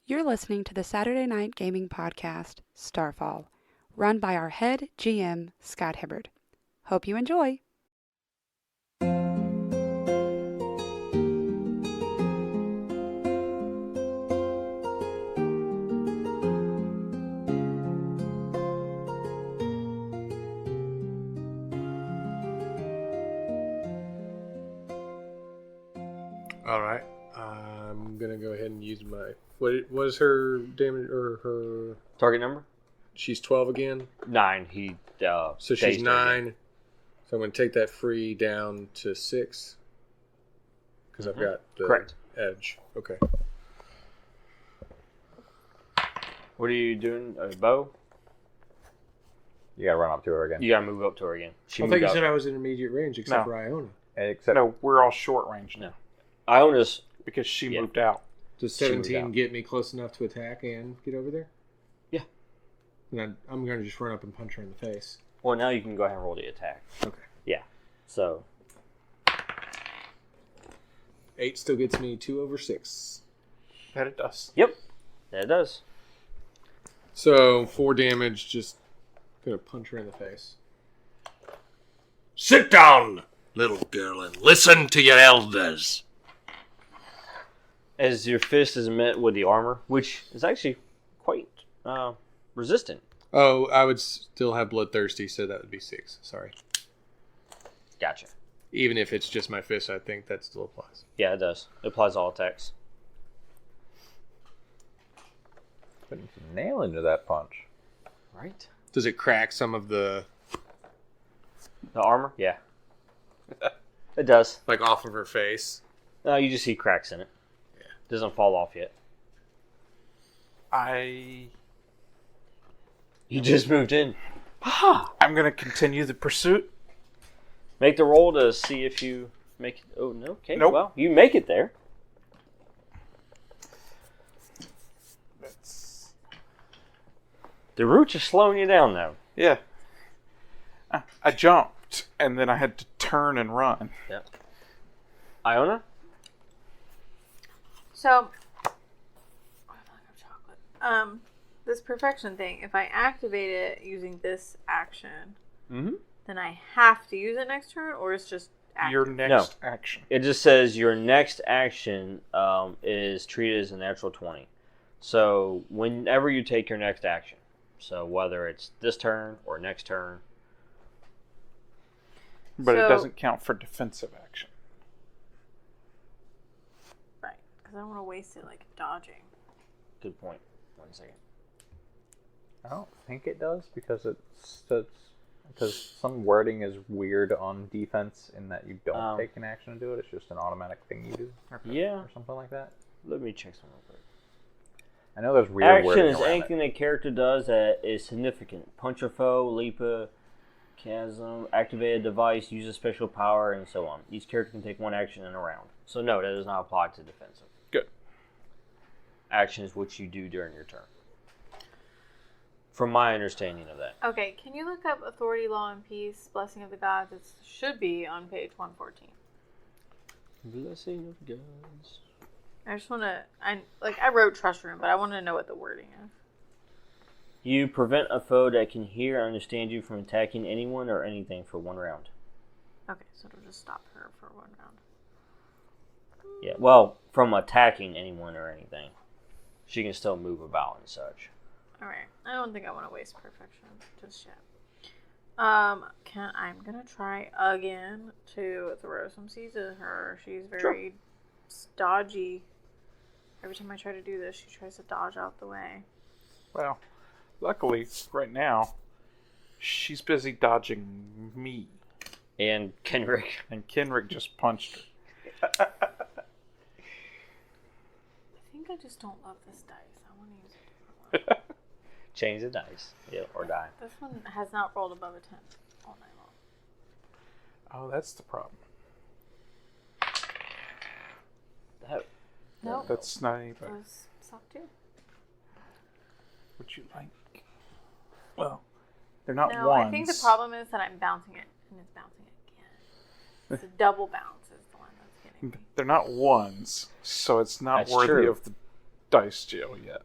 You're listening to the Saturday Night Gaming Podcast, Starfall, run by our head GM, Scott Hibbard. Hope you enjoy. All right, I'm gonna go ahead and use my. What was her damage or her target number? She's 12 again. 9. So she's 9. So I'm gonna take that free down to 6 because I've got the correct edge. Okay. What are you doing? A bow? You gotta run up to her again. You gotta move up to her again. I thought you said I was in immediate range, except for Iona. No, we're all short range now. Iona's because she moved out. Does 17 get me close enough to attack and get over there? Yeah. Then I'm going to just run up and punch her in the face. Well, now you can go ahead and roll the attack. Okay. Yeah. So 8 still gets me 2 over 6. That it does. Yep. That it does. So 4 damage, just going to punch her in the face. Sit down, little girl, and listen to your elders. As your fist is met with the armor, which is actually quite resistant. Oh, I would still have bloodthirsty, so that would be 6. Sorry. Gotcha. Even if it's just my fist, I think that still applies. Yeah, it does. It applies to all attacks. Putting some nail into that punch. Right. Does it crack some of the armor? Yeah. It does. Like off of her face? No, you just see cracks in it. Yeah. Doesn't fall off yet. You just moved in. I'm going to continue the pursuit. Make the roll to see if you make it. Oh, no. Okay. Nope. Well, you make it there. The roots are slowing you down, though. Yeah. I jumped, and then I had to turn and run. Yep. Iona? So, this perfection thing, if I activate it using this action, then I have to use it next turn, or it's just active? Your next action. It just says your next action is treated as a natural 20. So, whenever you take your next action, so whether it's this turn or next turn. But it doesn't count for defensive action. Right, because I don't want to waste it like dodging. Good point. 1 second. I don't think it does because some wording is weird on defense in that you don't take an action to do it. It's just an automatic thing you do. Yeah. Or something like that. Let me check something real quick. I know there's weird wording action is around anything the character does that is significant. Punch a foe, leap a chasm, activate a device, use a special power, and so on. Each character can take one action in a round. So no, that does not apply to defensive. Good. Action is what you do during your turn. From my understanding of that. Okay, can you look up Authority, Law, and Peace, Blessing of the Gods? It should be on page 114. Blessing of Gods. I just want to, I wrote Trust Room, but I want to know what the wording is. You prevent a foe that can hear and understand you from attacking anyone or anything for 1 round. Okay, so it'll just stop her for 1 round. Yeah, well, from attacking anyone or anything. She can still move about and such. Alright, I don't think I want to waste perfection just yet. I'm gonna try again to throw some seeds at her. She's very dodgy. Every time I try to do this, she tries to dodge out the way. Well, luckily, right now, she's busy dodging me. And Kenrick. And Kenrick just punched her. I think I just don't love this dice. I want to use a different one. Change the dice. Yeah, or die. This one has not rolled above a 10 all night long. Oh, that's the problem. No. That's not any It better. was soft too. Would you like? Well, they're not No, ones. I think the problem is that I'm bouncing it, and it's bouncing again. It's a double bounce is the one that's getting me. They're not ones, so it's not That's worthy true. of the dice jail yet.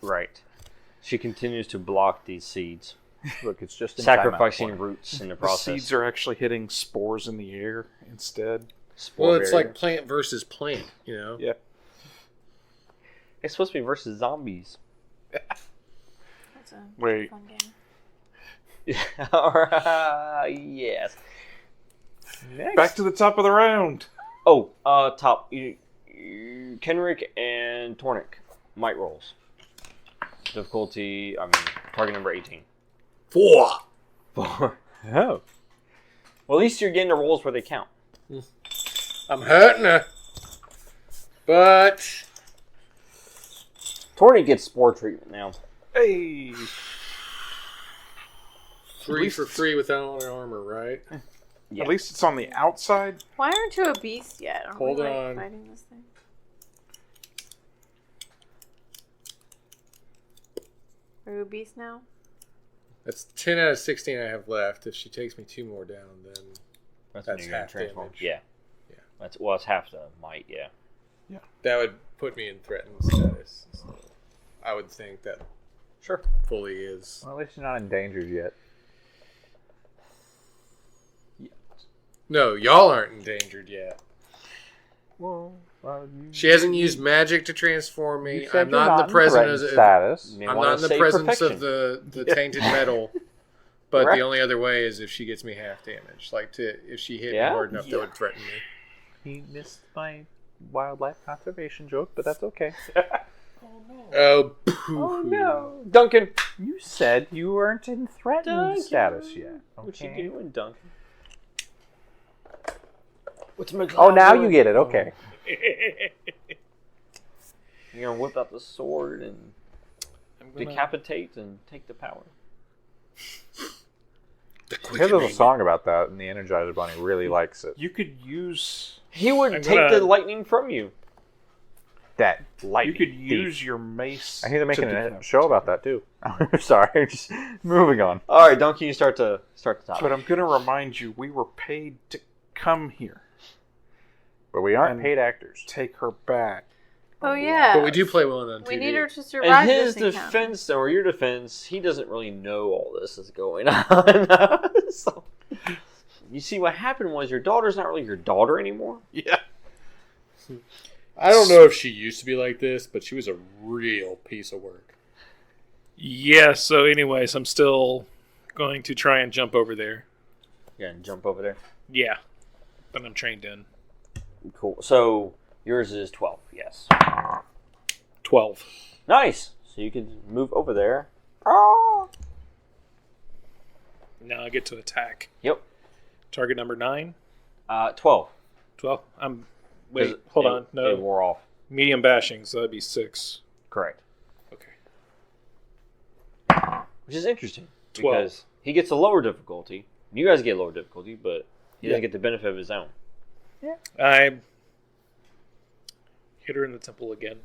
Right. She continues to block these seeds. Look, it's just sacrificing roots in the The process. seeds are actually hitting spores in the air instead. Spore Well, it's barriers. like plant versus plant, you know? Yeah. It's supposed to be versus zombies. That's a Wait. fun game. Yes. Next. Back to the top of the round. Oh, top. Kenrick and Tornick. Might rolls. Difficulty, target number 18. 4. 4. Oh. Well, at least you're getting the rolls where they count. I'm hurting her. But Tornick gets spore treatment now. Hey. 3 for free without armor, right? Yeah. At least it's on the outside. Why aren't you a beast yet? Aren't Hold we, like, on. fighting this thing? Are you a beast now? That's 10 out of 16 I have left. If she takes me 2 more down, then That's That's when you're half transform. damage. Yeah. Yeah. It's half the might, yeah. that would put me in threatened status. So I would think that Sure. fully is. Well, at least you're not endangered yet. No, y'all aren't endangered yet. Well, She hasn't used magic to transform me. you said I'm you're not in the presence threatened of status. You may I'm wanna not in the say presence perfection. of the tainted metal. But Correct. the only other way is if she gets me half damage. Like if she hit Yeah? me hard enough, that would threaten me. He missed my wildlife conservation joke, but that's okay. Oh, Oh no, Duncan! You said you weren't in threatened Duncan. status yet. What you Okay. doing, Duncan? What's my Oh, now you get it. Okay. You're gonna whip out the sword and I'm gonna- decapitate and take the power. There's a song about that, and the Energizer Bunny really likes it. You could use He would I'm take gonna- the lightning from you. That you lightning could thief. use your mace. I hear they're making to a decapitate. show about that too. Sorry, just moving on. All right, Duncan, you start the top. But I'm going to remind you, we were paid to come here. But we aren't And paid actors. Take her back. Oh yeah. But we do play well on TV. We need her to In survive his this encounter. defense, or your defense, he doesn't really know all this is going on. So, you see, what happened was your daughter's not really your daughter anymore. Yeah. I don't know if she used to be like this, but she was a real piece of work. Yeah, so anyways, I'm still going to try and jump over there. Yeah, and jump over there. Yeah, but I'm trained in. Cool. So yours is 12. Yes. 12. Nice. So you can move over there. Oh. Now I get to attack. Yep. Target number 9. 12. 12. Wait, hold on. It No. wore off. Medium bashing, so that'd be 6. Correct. Okay. Which is interesting 12. because he gets a lower difficulty. You guys get lower difficulty, but he doesn't get the benefit of his own. I hit her in the temple again.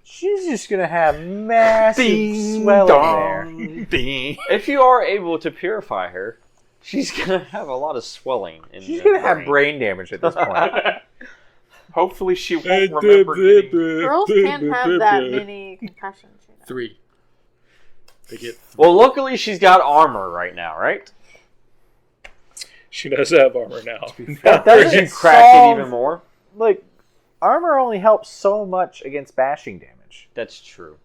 She's just gonna have massive swelling there. Ding. If you are able to purify her, she's gonna have a lot of swelling. She's the gonna have brain damage at this point. Hopefully she won't remember getting... Girls can't have that many concussions. You know? 3. They get Well, luckily she's got armor right now, right? She does have armor now. That doesn't She crack it solve- even more. Like, armor only helps so much against bashing damage. That's true.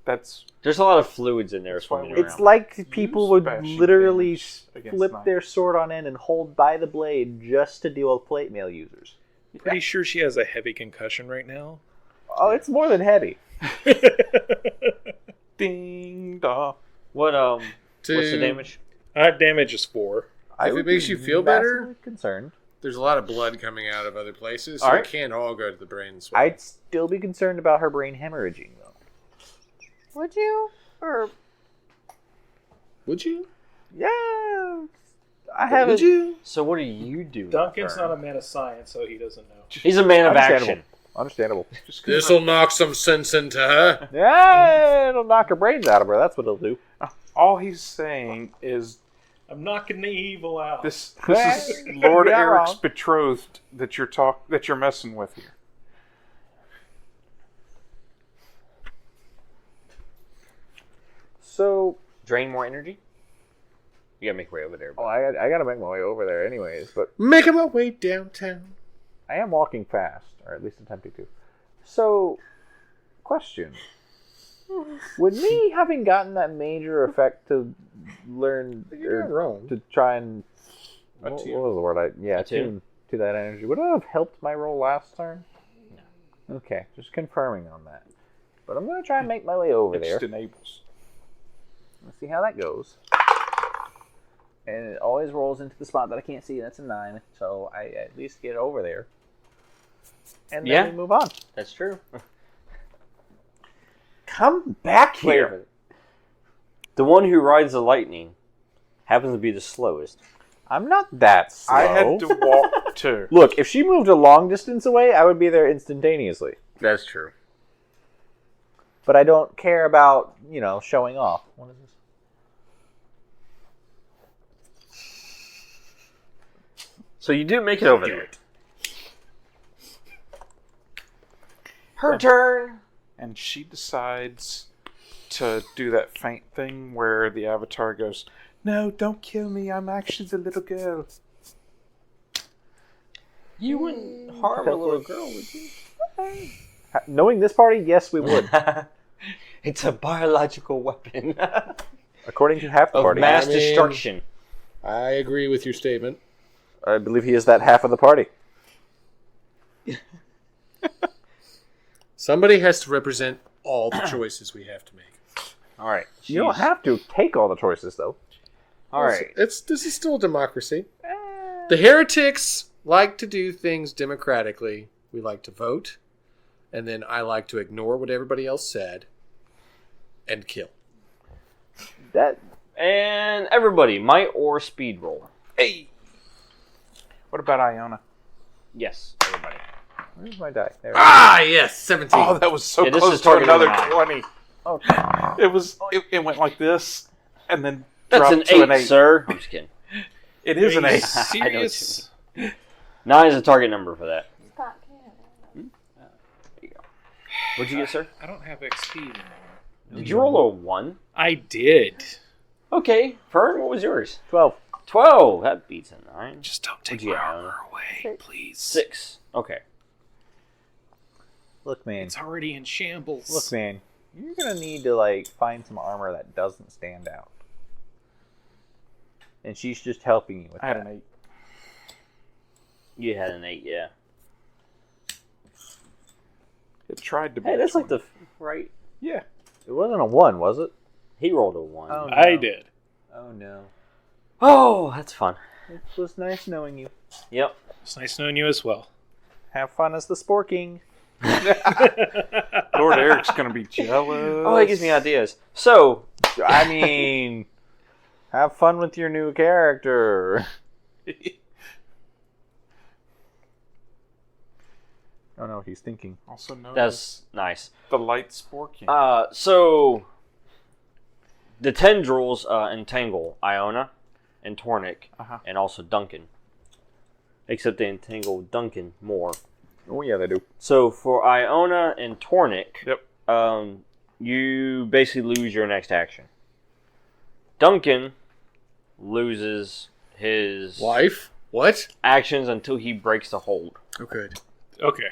That's... There's a lot of fluids in there That's why swimming we- around. It's like people Use would bashing literally damage against flip knives. their sword on end and hold by the blade just to deal with plate mail users. Pretty sure she has a heavy concussion right now. Oh, it's more than heavy. Ding dong. What's the damage? Damage is 4. I If it would makes be you feel better- massively concerned. There's a lot of blood coming out of other places, so All right. it can't all go to the brain. Swell. I'd still be concerned about her brain hemorrhaging, though. Would you? Or Would you? Yeah, I haven't. Would you? So what do you do? Duncan's not a man of science, so he doesn't know. He's a man of action. Understandable. Just 'cause This'll knock some sense into her. Yeah, it'll knock her brains out of her. That's what it'll do. all he's saying is I'm knocking the evil out. this is Lord Yeah, Eric's wrong. betrothed that you're messing with here. So, Drain more energy? You gotta make your way over there. oh, I gotta make my way over there anyways, but Making my way downtown. I am walking fast, or at least attempting to. So, question. Would me having gotten that major effect to learn, You're not wrong. to try and... What was Attune. the word? Attune? Attune to that energy. Would it have helped my roll last turn? No. Okay, just confirming on that. But I'm going to try and make my way over It there. just enables. Let's see how that goes. And it always rolls into the spot that I can't see. That's a 9. So I at least get over there. And then we move on. That's true. Come back Wait a here. minute. The one who rides the lightning happens to be the slowest. I'm not that slow. I had to walk to. Look, if she moved a long distance away, I would be there instantaneously. That's true. But I don't care about, showing off. What is this? So you do make it over there. Her turn. And she decides to do that faint thing where the avatar goes, "No, don't kill me. I'm actually the little girl." You wouldn't harm a little girl, would you? Knowing this party, yes, we would. It's a biological weapon According to half the of party. mass I mean- destruction. I agree with your statement. I believe he is that half of the party. Somebody has to represent all the choices we have to make. All right. You don't have to take all the choices, though. All right. This is still a democracy. The heretics like to do things democratically. We like to vote, and then I like to ignore what everybody else said and kill. And everybody, might or speed roll. Hey! What about Iona? Yes, everybody. Where's my die? There. Ah, yes, 17. Oh, that was so Yeah, this close is to target another number 20. Okay. It was. It went like this, and then That's dropped an to 8, an 8. sir. I'm just kidding. It is an Are you 8. serious? 9 is a target number for that. Scott can. There you go. What'd you get, sir? I don't have XP anymore. Did you roll a 1? I did. Okay. Fern, what was yours? 12. 12. That beats a 9. Just don't take What'd you my get, armor away, please. 6. Okay. Look, man. It's already in shambles. Look, man. You're going to need to, find some armor that doesn't stand out. And she's just helping you with I had that. an 8. You had an 8, yeah. It tried to be. Hey, that's a like the right. Yeah. It wasn't a 1, was it? He rolled a 1. Oh, no. I did. Oh, no. Oh, that's fun. It was nice knowing you. Yep. It's nice knowing you as well. Have fun as the Spore King. Lord Eric's gonna be jealous. Oh, that gives me ideas. So, I mean, have fun with your new character. Oh no, he's thinking. Also known as that's nice. the light Spore King. So the tendrils entangle Iona and Tornik, Uh-huh. and also Duncan. Except they entangle Duncan more. Oh yeah, they do. So for Iona and Tornik, Yep. You basically lose your next action. Duncan loses his Life? What? actions until he breaks the hold. Oh, good. Okay.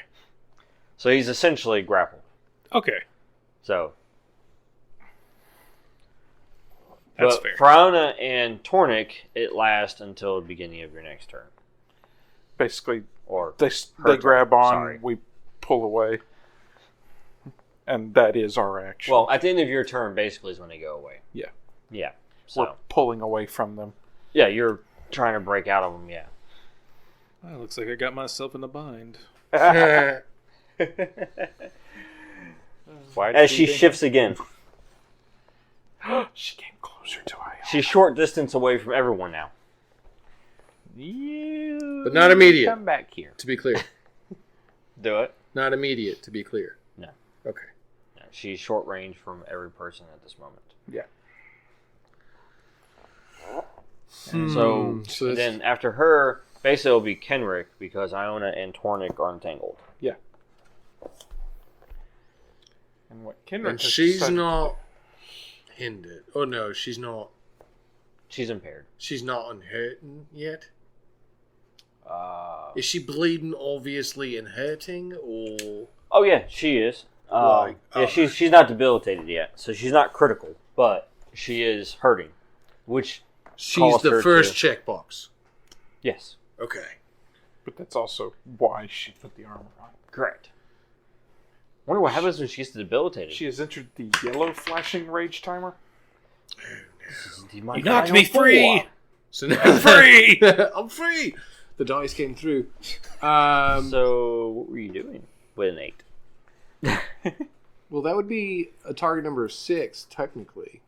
So he's essentially grappled. Okay. So That's but fair. for Iona and Tornik, it lasts until the beginning of your next turn. Basically, Or they turn, grab on, sorry. we pull away, and that is our action. well, at the end of your turn, basically, is when they go away. Yeah. Yeah. We're So pulling away from them. yeah, you're trying to break out of them. Yeah. Well, looks like I got myself in a bind. Why As she shifts again, She came closer to Iona. she's short distance away from everyone now. You But not immediate. Come back here. To be clear. Do it. Not immediate, to be clear. No. Okay. No, she's short range from every person at this moment. Yeah. So, So and this- then after her, basically it'll be Kenrick because Iona and Tornik are entangled. Yeah. And what Kendrick And has she's decided to not Hindered. Oh no, she's not. She's impaired. She's not unhurting yet. Uh, Is she bleeding obviously and hurting, or oh yeah, she is. She's not debilitated yet, so she's not critical, but she is hurting, which she's caused the her first to- checkbox? Yes, Okay. But that's also why she put the armor on. correct. Wonder what happens when she gets debilitated. She has entered the yellow flashing rage timer. You knocked me free! So now I'm free! I'm free! The dice came through. So what were you doing with an 8? Well, that would be a target number of 6, technically.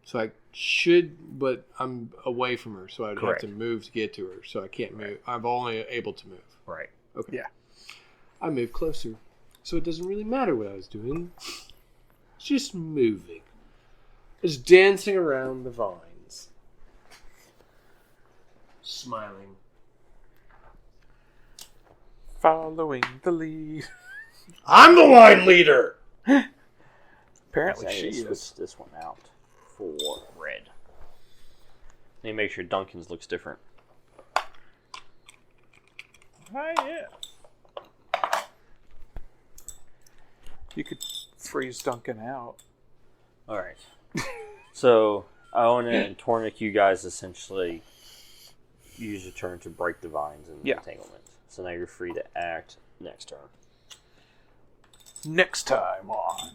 So I should, but I'm away from her, so I'd Correct. have to move to get to her. So I can't move. I'm only able to move. Right. Okay. Yeah. I moved closer, so it doesn't really matter what I was doing. It's just moving. It's dancing around the vines. Smiling. Following the lead. I'm the line leader! Apparently I she need to is. switch this one out for red. Need to make sure Duncan's looks different. Oh, yeah. You could freeze Duncan out. All right. So Owen and Tornick, you guys essentially use your turn to break the vines and Yeah. entanglement. So now you're free to act next turn. Next time on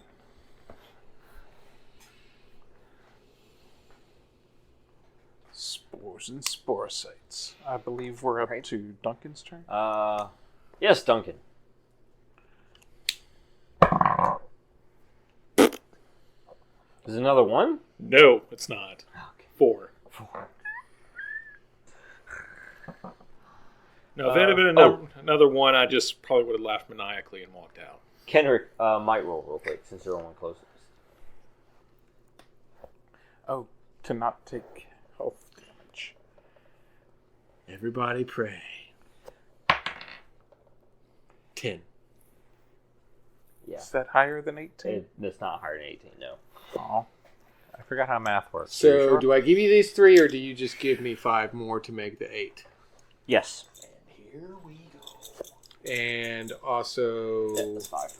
Spores and Sporocytes. I believe we're up Right. to Duncan's turn. Yes, Duncan. Is it another one? No, it's not. 4. No, if it had been another one, I just probably would have laughed maniacally and walked out. Kendrick might roll real quick since you're the one closest. Oh, to not take health damage. Everybody pray. 10. Yeah. Is that higher than 18? That's not higher than 18, no. Oh, I forgot how math works. So, Are you sure? do I give you these 3, or do you just give me 5 more to make the 8? Yes. Here we go. And also, That's 5.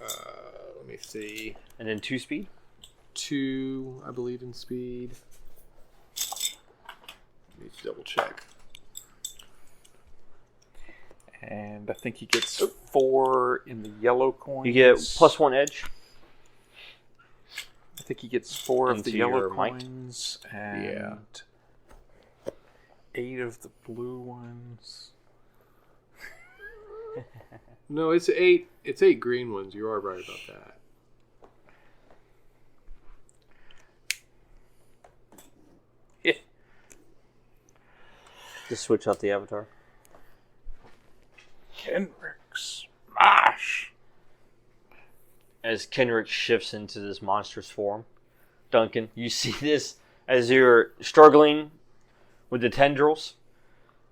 let me see. And then 2 speed? 2, I believe, in speed. Let me double check. And I think he gets 4 in the yellow coins. You get +1 edge. I think he gets 4 of the Into yellow your might. coins and 8 of the blue ones. No, it's 8. It's 8 green ones. You are right about that. Just switch out the avatar. Kenrick smash! As Kendrick shifts into this monstrous form, Duncan, you see this as you're struggling with the tendrils.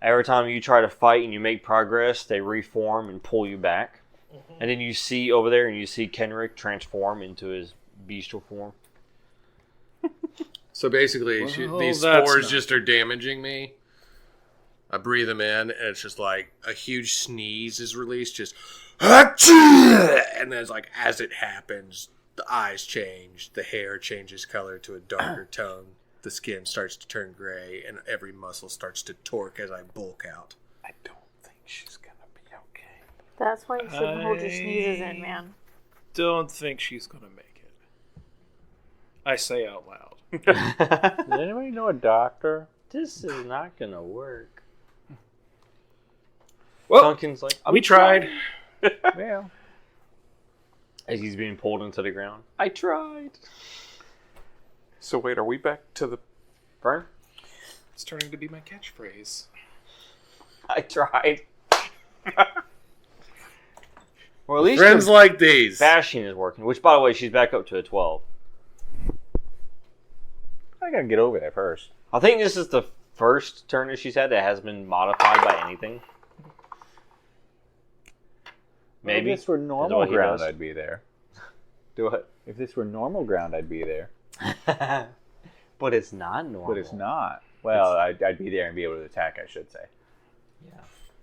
Every time you try to fight and you make progress, they reform and pull you back. Mm-hmm. And then you see over there, and you see Kendrick transform into his bestial form. So basically, these spores just are damaging me. I breathe them in, and it's just like a huge sneeze is released, just and then it's like as it happens, the eyes change, the hair changes color to a darker tone, the skin starts to turn gray, and every muscle starts to torque as I bulk out. I don't think she's gonna be okay. That's why you shouldn't hold your sneezes in, man. Don't think she's going to make it. I say out loud. Does anybody know a doctor? This is not gonna work. Well, Duncan's like, we tried. Yeah. as he's being pulled into the ground. I tried. So wait, are we back to the... Burn? It's turning to be my catchphrase. I tried. Well, at least Friends your like these. bashing is working. Which, by the way, she's back up to a 12. I gotta get over there first. I think this is the first turn that she's had that has been modified by anything. Maybe. If this were Is that normal what he ground, does? I'd be there. Do it. If this were normal ground, I'd be there. But it's not normal. But it's not. Well, I'd be there and be able to attack, I should say. Yeah.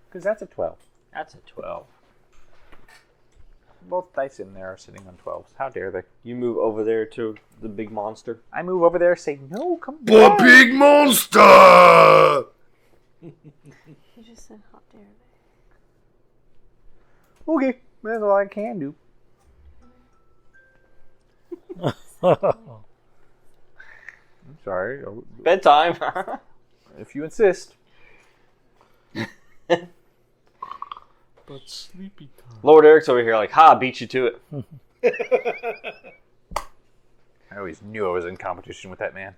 Because that's a 12. That's a 12. Both dice in there are sitting on 12s. How dare they? You move over there to the big monster. I move over there and say, no, come The back. big monster! You just said, how dare they? Okay, that's all I can do. I'm sorry. Bedtime. If you insist. But sleepy time. Lord Eric's over here like, ha, beat you to it. I always knew I was in competition with that man.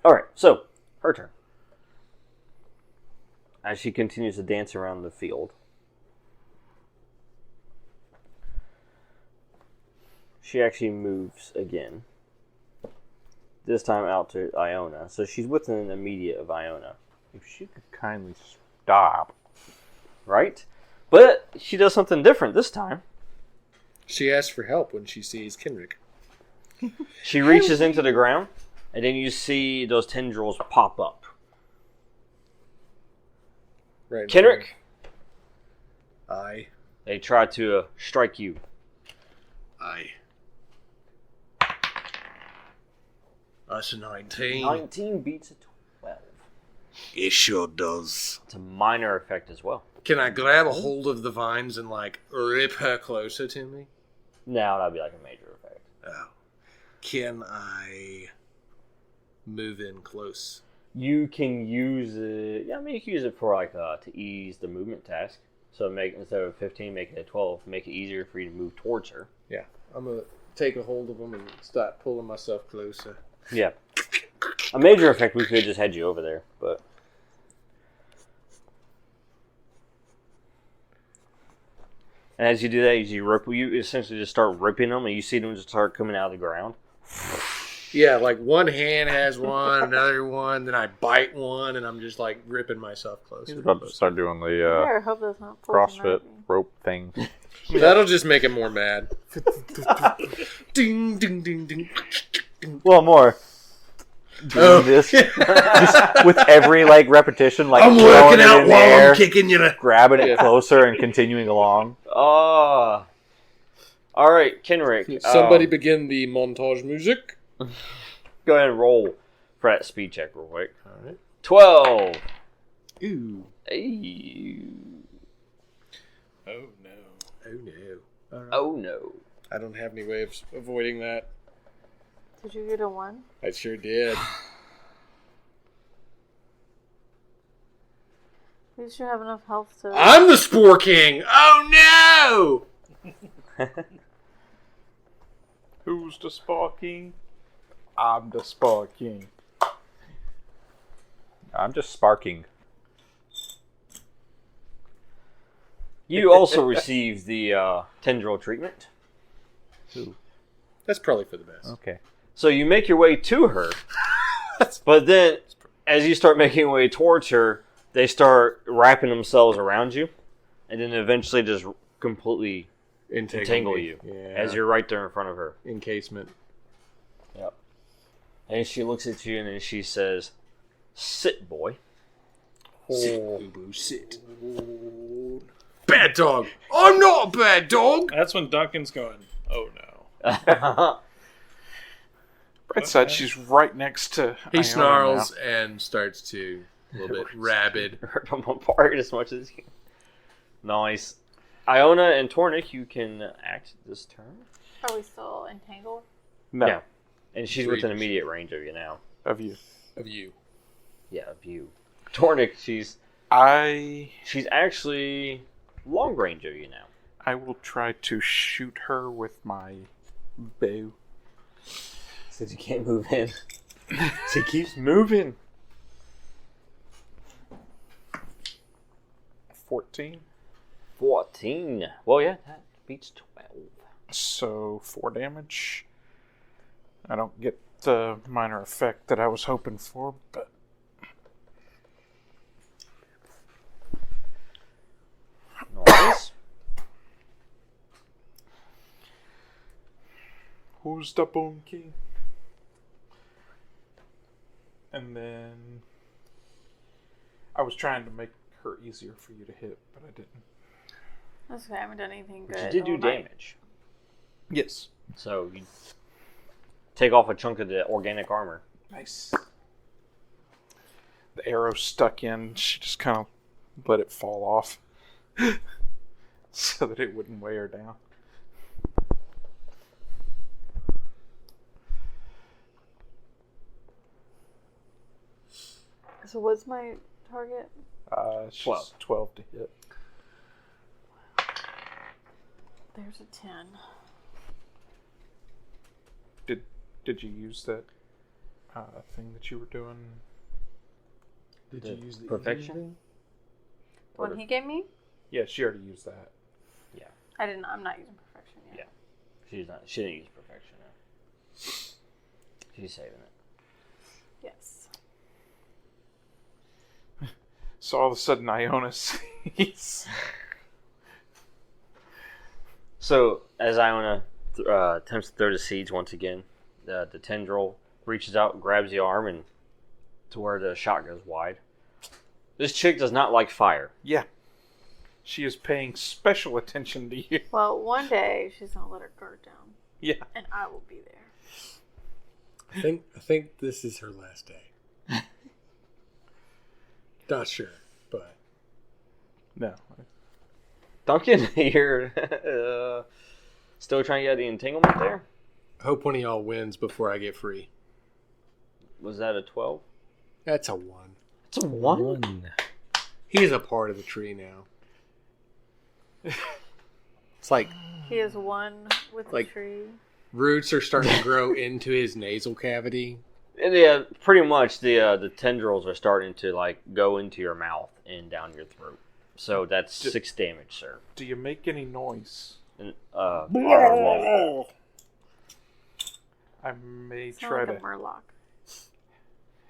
Alright, so, her turn. As she continues to dance around the field. She actually moves again. This time out to Iona. So she's within an immediate of Iona. If she could kindly stop. Right? But she does something different this time. She asks for help when she sees Kenrick. She reaches into the ground, and then you see those tendrils pop up. Right. Kenrick, Aye. they try to strike you. Aye. That's a 19. 19 beats a 12. It sure does. It's a minor effect as well. Can I grab a hold of the vines and, like, rip her closer to me? No, that'd be like a major effect. Oh. Can I move in close? You can use it. Yeah, I mean, you can use it for like to ease the movement task. So make instead of 15, make it a 12. Make it easier for you to move towards her. Yeah. I'm going to take a hold of them and start pulling myself closer. Yeah. A major effect, we could just head you over there, but. And as you do that, as you essentially just start ripping them, and you see them just start coming out of the ground. Yeah, like one hand has one, another one, then I bite one, and I'm just like ripping myself closer. He's about to start doing I the hope that's not poison CrossFit ivy. rope thing. That'll just make him more mad. Ding, ding, ding, ding. Well, more. Doing this just with every like repetition, like I'm throwing working it out in while there, I'm kicking you. grabbing it Yeah. closer and continuing along. Oh. All right, Kenrick. Somebody begin the montage music. Go ahead and roll for that speed check real quick. All right. 12. Ooh. Hey. Oh no. Oh no. All right. Oh no. I don't have any way of avoiding that. Did you get a 1? I sure did. At least you have enough health to. I'm the Spore King. Oh no! Who's the Spore King? I'm the Spore King. I'm just sparking. You also received the tendril treatment. That's probably for the best. Okay. So you make your way to her, but then as you start making your way towards her, they start wrapping themselves around you, and then eventually just completely entangle me. you Yeah. as you're right there in front of her. Encasement. Yep. And she looks at you and then she says, "Sit, boy." Sit, Ubu, sit. Bad dog. I'm not a bad dog. That's when Duncan's going, oh no. Brett said she's right next to He Iona snarls now. and starts to a little bit rabid. Rip them apart as much as you can. Nice. Iona and Tornik, you can act this turn. Are we still entangled? No, Yeah. And she's within Sweet. immediate range of you now. of you. Of you. Yeah, of you. Tornik, she's I actually long range of you now. will try to shoot her with my bow. Since you can't move in. She keeps moving. 14. 14. Well, yeah, that beats 12. So 4 damage. I don't get the minor effect that I was hoping for, but Who's the Boom King? And then I was trying to make her easier for you to hit, but I didn't. That's okay. I haven't done anything good. But you did do all night. damage. Yes. So you take off a chunk of the organic armor. Nice. The arrow stuck in. She just kind of let it fall off so that it wouldn't weigh her down. So what's my target? She's 12. 12 to hit. There's a 10. Did you use that thing that you were doing? Did The you use the perfection? thing? The one he gave me? Yeah, she already used that. I didn't. I'm not using perfection yet. She didn't use perfection. No. She's saving it. Yes. So all of a sudden, Iona sees. So as Iona attempts to throw the seeds once again, the tendril reaches out, grabs the arm, and to where the shot goes wide. This chick does not like fire. Yeah. She is paying special attention to you. Well, one day she's gonna let her guard down, Yeah. and I will be there. I think this is her last day. Not sure, but No. Duncan, you're still trying to get the entanglement there? hope one of y'all wins before I get free. Was that a 12? That's a 1. It's a 1? He's a part of the tree now. It's like He is one with Like- the tree. roots are starting to grow into his nasal cavity. Yeah, pretty much the tendrils are starting to like go into your mouth and down your throat. So that's 6 damage, sir. Do you make any noise? And, armor wall. I may It's try not like to a murloc.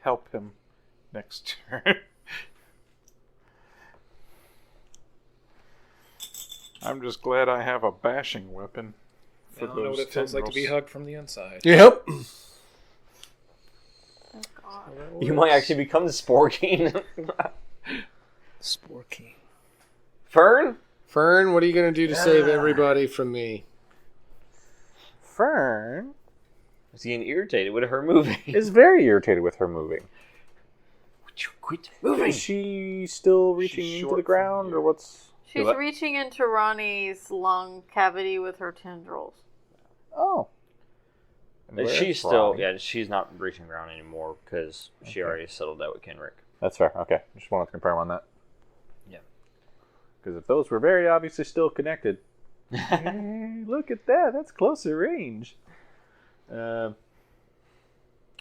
help him next turn. I'm just glad I have a bashing weapon I for don't know those what it feels like to be tendrils. hugged from the inside. Yep. Oh God. You might actually become the Spore Queen. Spore King. Fern? Fern, what are you going to do to save everybody from me? Fern Is getting irritated with her moving. is very irritated with her moving. Would you quit Is she still reaching She's into short the ground, from or you. what's? She's what? reaching into Ronnie's lung cavity with her tendrils. Oh, And where's She's still, Ronnie? yeah, she's not reaching around anymore because she already settled that with Kenrick. That's fair. Okay, just wanted to confirm on that. Yeah. Because if those were very obviously still connected, hey, look at that. That's closer range.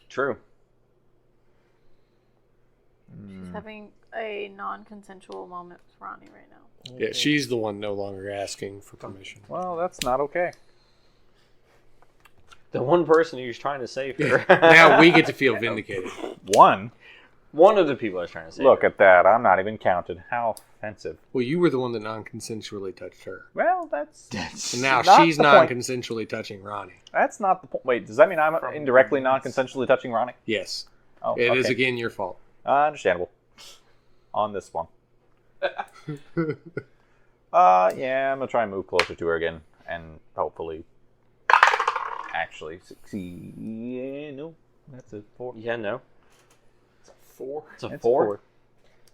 True. She's having a non-consensual moment with Ronnie right now. Yeah, she's the one no longer asking for permission. Well, that's not okay. The one person who's trying to save her. Now we get to feel vindicated. One. One of the people I was trying to save Look her. at that. I'm not even counted. How offensive. Well, you were the one that non-consensually touched her. Well, that's And now not she's the point. non-consensually touching Ronnie. That's not the point. Wait, does that mean I'm indirectly non-consensually touching Ronnie? Yes. Oh, It is okay. again your fault. Understandable. On this one. Yeah, I'm gonna try and move closer to her again, and hopefully, actually succeed. Yeah, no, that's a 4. Yeah, no. It's a 4. It's a It's 4.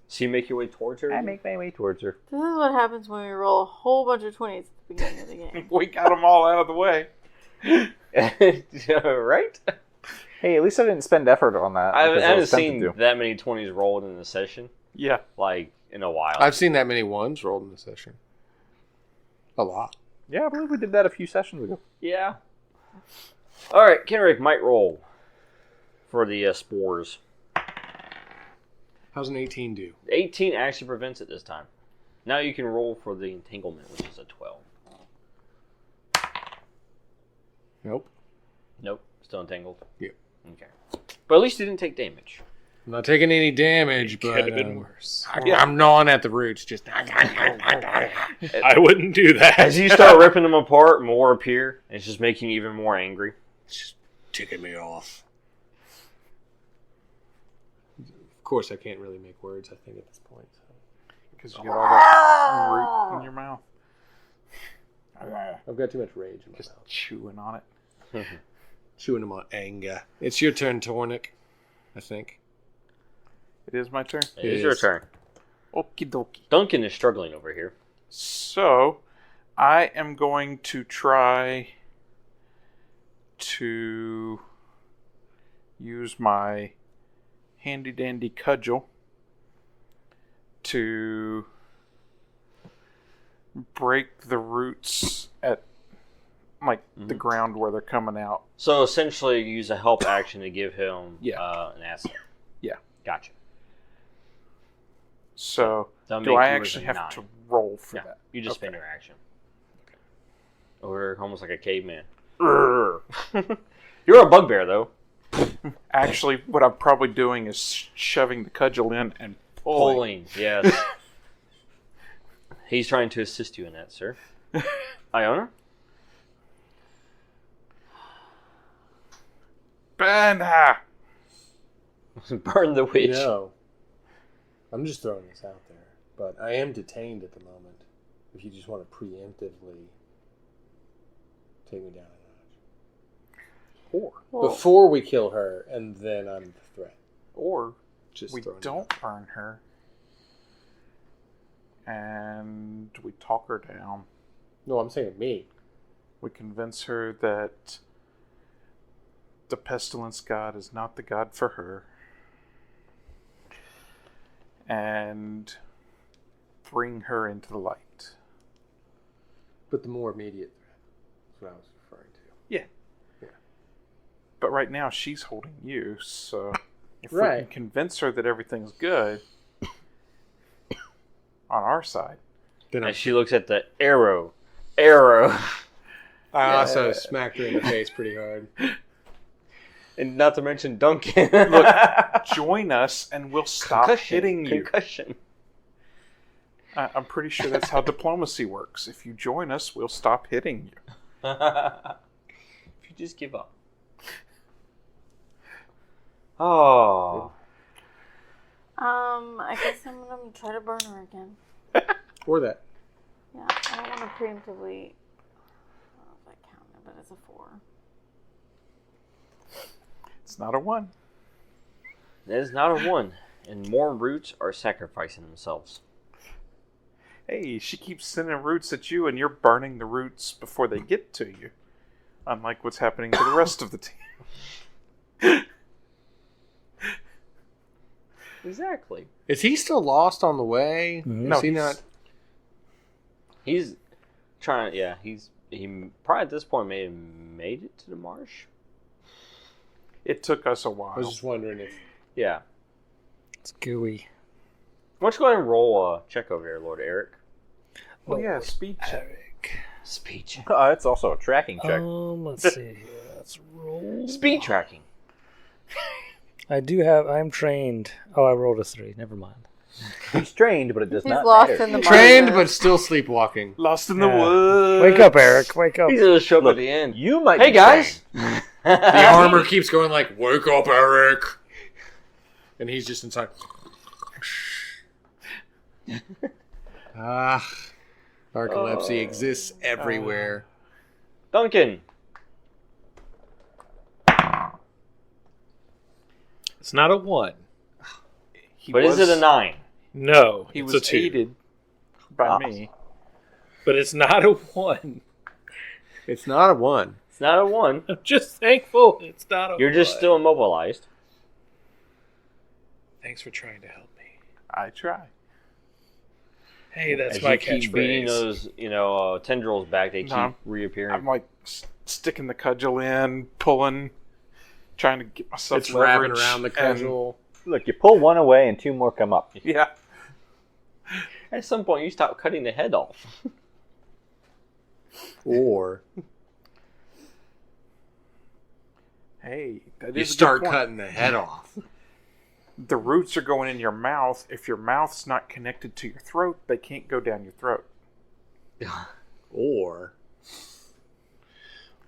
So you make your way towards her? I make my way towards her. This is what happens when we roll a whole bunch of 20s at the beginning of the game. We got them all out of the way. Right? Hey, at least I didn't spend effort on that. I because haven't was tempted seen to. that many 20s rolled in a session, Yeah. like, in a while. I've seen that many ones rolled in the session. A lot. Yeah, I believe we did that a few sessions ago. Yeah. All right, Kenrick might roll for the spores. How's an 18 do? 18 actually prevents it this time. Now you can roll for the entanglement, which is a 12. Nope. Nope, still entangled. Yep. Okay, but at least you didn't take damage. I'm not taking any damage, but Could have been worse. I'm gnawing at the roots. Just I wouldn't do that. As you start ripping them apart, more appear. And it's just making you even more angry. It's just ticking me off. Of course, I can't really make words, I think, at this point. Because you got all that root in your mouth. I've got too much rage in my Just mouth. chewing on it. Chewing them on anger. It's your turn, Torwynn, I think. It is my turn. It is your turn. Okie dokie. Duncan is struggling over here. So, I am going to try to use my handy dandy cudgel to break the roots at the ground where they're coming out. So essentially, use a help action to give him an asset. Yeah. Gotcha. So, That'll do make I yours actually a have 9. to roll for No, that? you just spend your action. Or almost like a caveman. Urgh. You're a bugbear, though. Actually, what I'm probably doing is shoving the cudgel in and pulling. Yes. He's trying to assist you in that, sir. Iona? Burn her! Burn the witch. No. I'm just throwing this out there. But I am detained at the moment. If you just want to preemptively take me down a notch. Or Before we kill her, and then I'm the threat. we throwing it don't out. burn her. And we talk her down. No, I'm saying me. We convince her that the pestilence god is not the god for her. And bring her into the light. But the more immediate threat. That's what I was referring to. Yeah. Yeah. But right now she's holding you, so if we Right. can convince her that everything's good on our side. Then And she looks at the arrow. Arrow. I also smacked her in the face pretty hard. And not to mention Duncan. Look, join us and we'll stop hitting you. Concussion. I'm pretty sure that's how diplomacy works. If you join us, we'll stop hitting you. If you just give up. Oh. I guess I'm gonna try to burn her again. Or that. Yeah, I don't want to preemptively. I don't know if I counted, but it's a 4. It's not a 1. That is not a 1. And more roots are sacrificing themselves. Hey, she keeps sending roots at you and you're burning the roots before they get to you. Unlike what's happening to the rest of the team. Exactly. Is he still lost on the way? No, Is he not? He's trying. Yeah, he probably at this point may have made it to the marsh. It took us a I was while. just wondering if. Yeah. It's gooey. Why don't you go ahead and roll a check over here, Lord Eric? Oh yeah, speed check. Eric. Speed check. Oh, it's also a tracking check. Let's see here. Let's roll. Speed tracking. I'm trained. Oh, I rolled a 3. Never mind. He's trained, but it does He's not lost matter. in the Trained market. but still sleepwalking. Lost in the Yeah. woods. Wake up, Eric. Wake up. He's gonna show up Look, at the end. You might Hey be guys. trained. The armor keeps going like, "Wake up, Eric," and he's just inside. Narcolepsy exists everywhere. Duncan. It's not a 1. But is it a 9? No, He it's was a 2. aided by me. But it's not a 1. It's not a 1. It's not a 1. I'm just thankful it's not a 1. You're just still immobilized. Thanks for trying to help me. I try. Hey, that's As my you keep beating catchphrase. those, tendrils back, they keep No, reappearing. I'm like sticking the cudgel in, pulling, trying to get myself It's wrapping leverage, around the and- cudgel. Look, you pull one away and 2 more come up. Yeah. At some point, you stop cutting the head off. Or Hey, that you is a good start point. cutting the head off. The roots are going in your mouth. If your mouth's not connected to your throat, they can't go down your throat. Or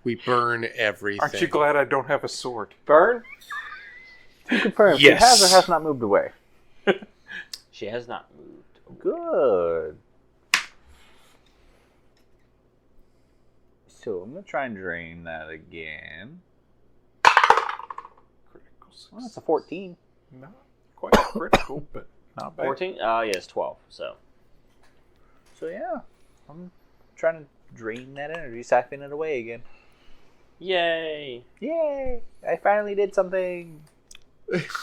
We burn everything. Aren't you glad I don't have a sword? Burn? To confirm, Yes. she has or has not moved away. She has not moved. Good. So I'm going to try and drain that again. Critical success. Well, that's a 14. Not quite critical, but not bad. 14? Yes, 12. So. So yeah, I'm trying to drain that energy, siphon it away again. Yay! Yay! I finally did something.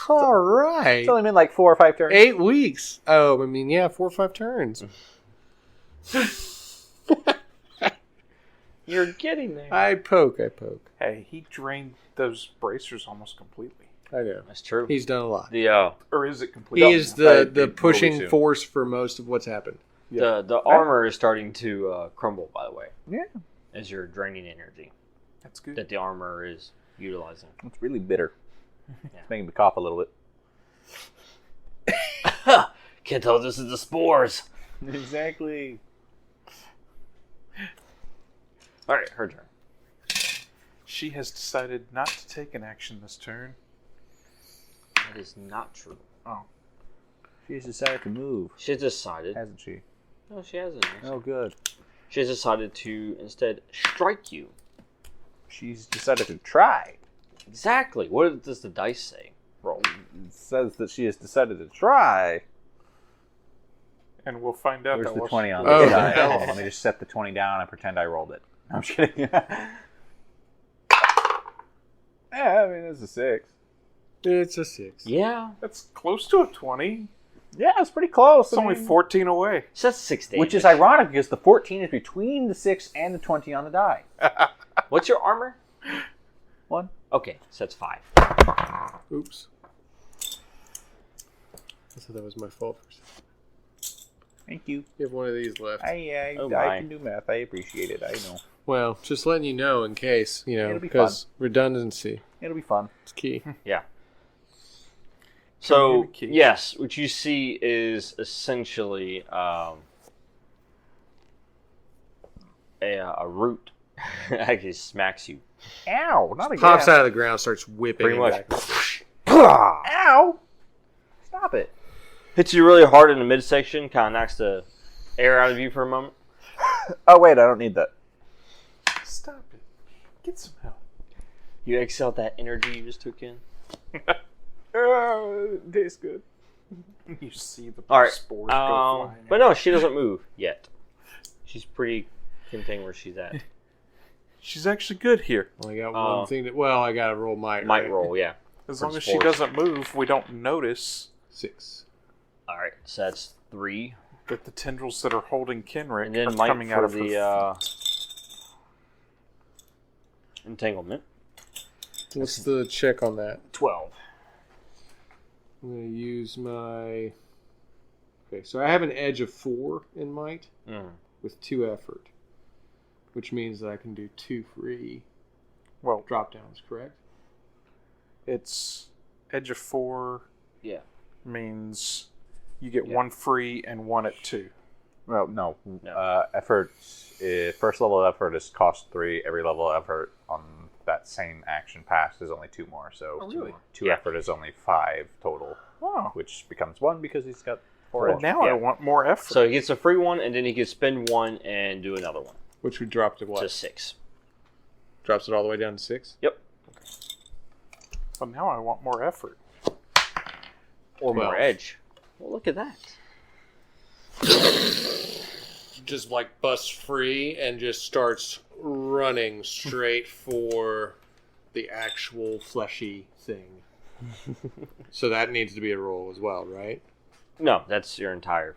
All right. It's only been like 4 or 5 turns. 8 weeks. Oh, I mean, yeah, 4 or 5 turns. You're getting there. I poke. Hey, he drained those bracers almost completely. I know. That's true. He's done a lot. The Or is it He completely? is It the will be pushing soon. force for most of what's happened. the armor is starting to crumble. By the way, Yeah, as you're draining energy That's good. that the armor is utilizing. it's really bitter. Yeah. It's making me cough a little bit. Can't tell this is the spores. Exactly. All right, her turn. She has decided not to take an action this turn. That is not true. Oh. She's decided to move, She's decided. hasn't she? No, she hasn't. Oh, good. She's decided to instead strike you. She's decided to try. Exactly. What does the dice say? Roll. It says that she has decided to try. And we'll find out Where's that the we'll 20 on Oh, the the die? hell. Hold on, let me just set the 20 down and pretend I rolled it. I'm just kidding. Yeah, I mean, it's a 6. It's a 6. Yeah. That's close to a 20. Yeah, it's pretty close. It's only 14 away. So that's 6 damage. Which is ironic because the 14 is between the 6 and the 20 on the die. What's your armor? 1. Okay, so that's 5. Oops. I thought that was my fault. Thank you. You have one of these left. I Oh my. can do math. I appreciate it. I know. Well, just letting you know in case, It'll be because redundancy It'll be fun. is key. Yeah. So, Communicate. yes, what you see is essentially a root actually smacks you. Ow! Not again. Pops out of the ground, starts whipping. Pretty it much. back. Ow! Stop it. Hits you really hard in the midsection, kind of knocks the air out of you for a moment. Oh, wait. I don't need that. Stop it. Get some help. You exhale that energy you just took in. It tastes good. You see the All right. spores go flying. But no, she doesn't move yet. She's pretty contained where she's at. She's actually good here. Well, I got one thing that. Well, I got to roll might. Might right? roll, yeah. As For long as she spores. doesn't move, we don't notice 6. All right, so that's 3. that the tendrils that are holding Kenrick And then are might coming for out of the her. entanglement. What's the check on that? 12. I'm going to use my. Okay, so I have an edge of 4 in might with 2 effort, which means that I can do 2 free Well, drop downs, correct? it's edge of 4 Yeah. means you get Yeah. 1 free and 1 at 2. Well, no. No. Effort. First level of effort is cost 3. Every level of effort on that same action passed is only 2 more. So Oh, really? 2 effort is only 5 total, Oh, which becomes 1 because he's got 4 well, edge. now I Yeah. want more effort. So he gets a free one, and then he can spend 1 and do another one. Which would drop to what? To 6. Drops it all the way down to 6? Yep. But now I want more effort. Or more 12. edge. Well, look at that. Just like busts free and just starts running straight for the actual fleshy thing. So that needs to be a roll as well, right? No, that's your entire.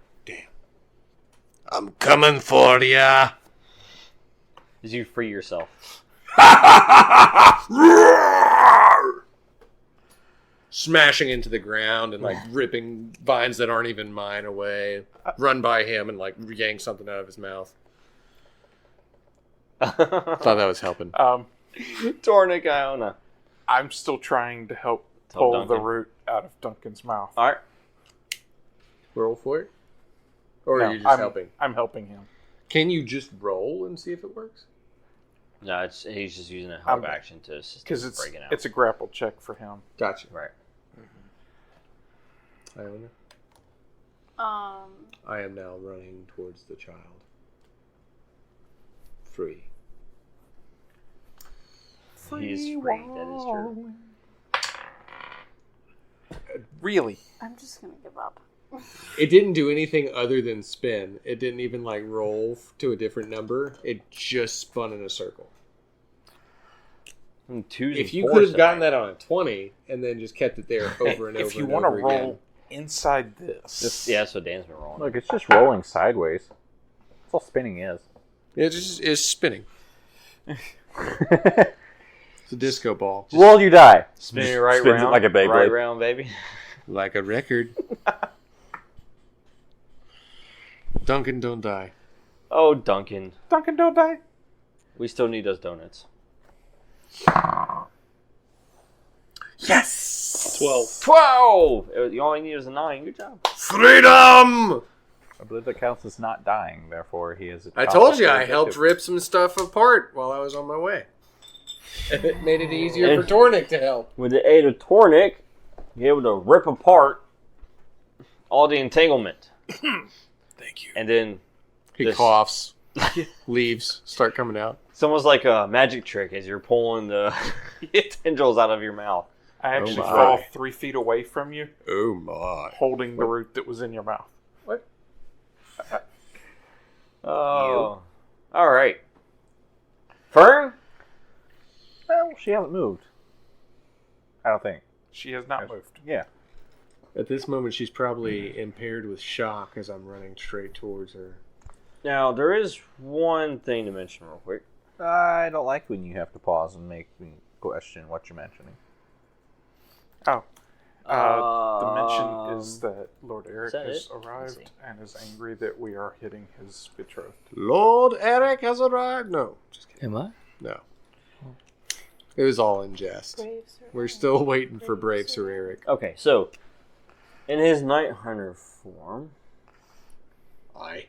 I'm coming for ya. As you free yourself. Smashing into the ground and like ripping vines that aren't even mine away. Run by him and like yank something out of his mouth. Thought that was helping. Tornik Iona. I'm still trying to help Tell pull the Duncan. root out of Duncan's mouth. All right. Roll for it? Or No, are you just helping? I'm helping him. Can you just roll and see if it works? No, he's just using a help Okay. action to assist Because him breaking out. it's a grapple check for him. Gotcha. Right. Iona? I am now running towards the child. Free. He's free, that is true. Really? I'm just gonna give up. It didn't do anything other than spin. It didn't even like roll to a different number. It just spun in a circle. If you could have gotten that on a 20 and then just kept it there over and over If you and want to over roll again. inside this. Yeah, that's what Dan's been rolling. Look, it's just rolling sideways. That's all spinning is. It just is spinning. It's a disco ball. Roll, you die. Spinning it right Spins it round. like a Beyblade. Right round, baby. Like a record. Duncan, don't die. Oh, Duncan. Duncan, don't die. We still need those donuts. Yes! 12. 12! You only need is a 9. Good job. Freedom! I believe that counts as not dying, therefore he is. I told you I helped rip some stuff apart while I was on my way. It made it easier for Tornik to help. With the aid of Tornik, you're able to rip apart all the entanglement. Thank you. And then He This- coughs. Leaves start coming out. it's almost like a magic trick as you're pulling the tendrils out of your mouth. I actually my. fall 3 feet away from you, Oh my. holding the root that was in your mouth. Oh. All right. Fern? Well, she hasn't moved. I don't think. She has not moved. Yeah. At this moment, she's probably impaired with shock as I'm running straight towards her. Now, there is one thing to mention real quick. I don't like when you have to pause and make me question what you're mentioning. Oh. The mention is that Lord Eric that has it? Let's arrived see. and is angry that we are hitting his betrothed. Lord Eric has arrived? No, just kidding. Am I? No. It was all in jest. We're still waiting for Brave Sir Eric. Okay, so in his Night Hunter form, Aye.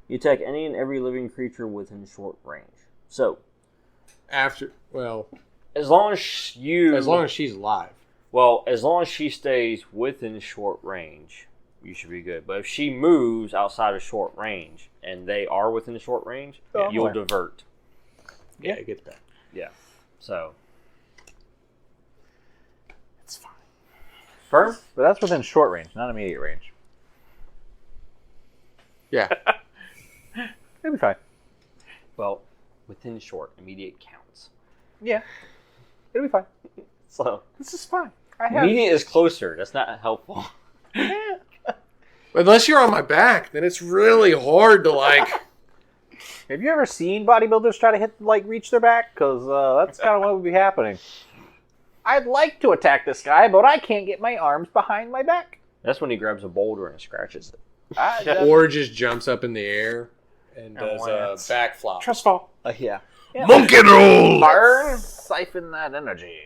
you attack any and every living creature within short range. So, After, well, as long as you... as long as she's alive. Well, as long as she stays within short range, you should be good. But if she moves outside of short range, and they are within short range, you'll okay. divert. Yeah, it gets back. Yeah. So, It's fine. Fern? But that's within short range, not immediate range. Yeah. It'll be fine. Well, within short, immediate counts. Yeah. It'll be fine. So, This is fine. immediate is closer. That's not helpful. Unless you're on my back, then it's really hard to like... Have you ever seen bodybuilders try to reach their back? Because that's kind of what would be happening. I'd like to attack this guy, but I can't get my arms behind my back. That's when he grabs a boulder and scratches it. Or just jumps up in the air and does a lands. backflop. Trust fall. Yeah. Monkey roll! Burn! Siphon that energy.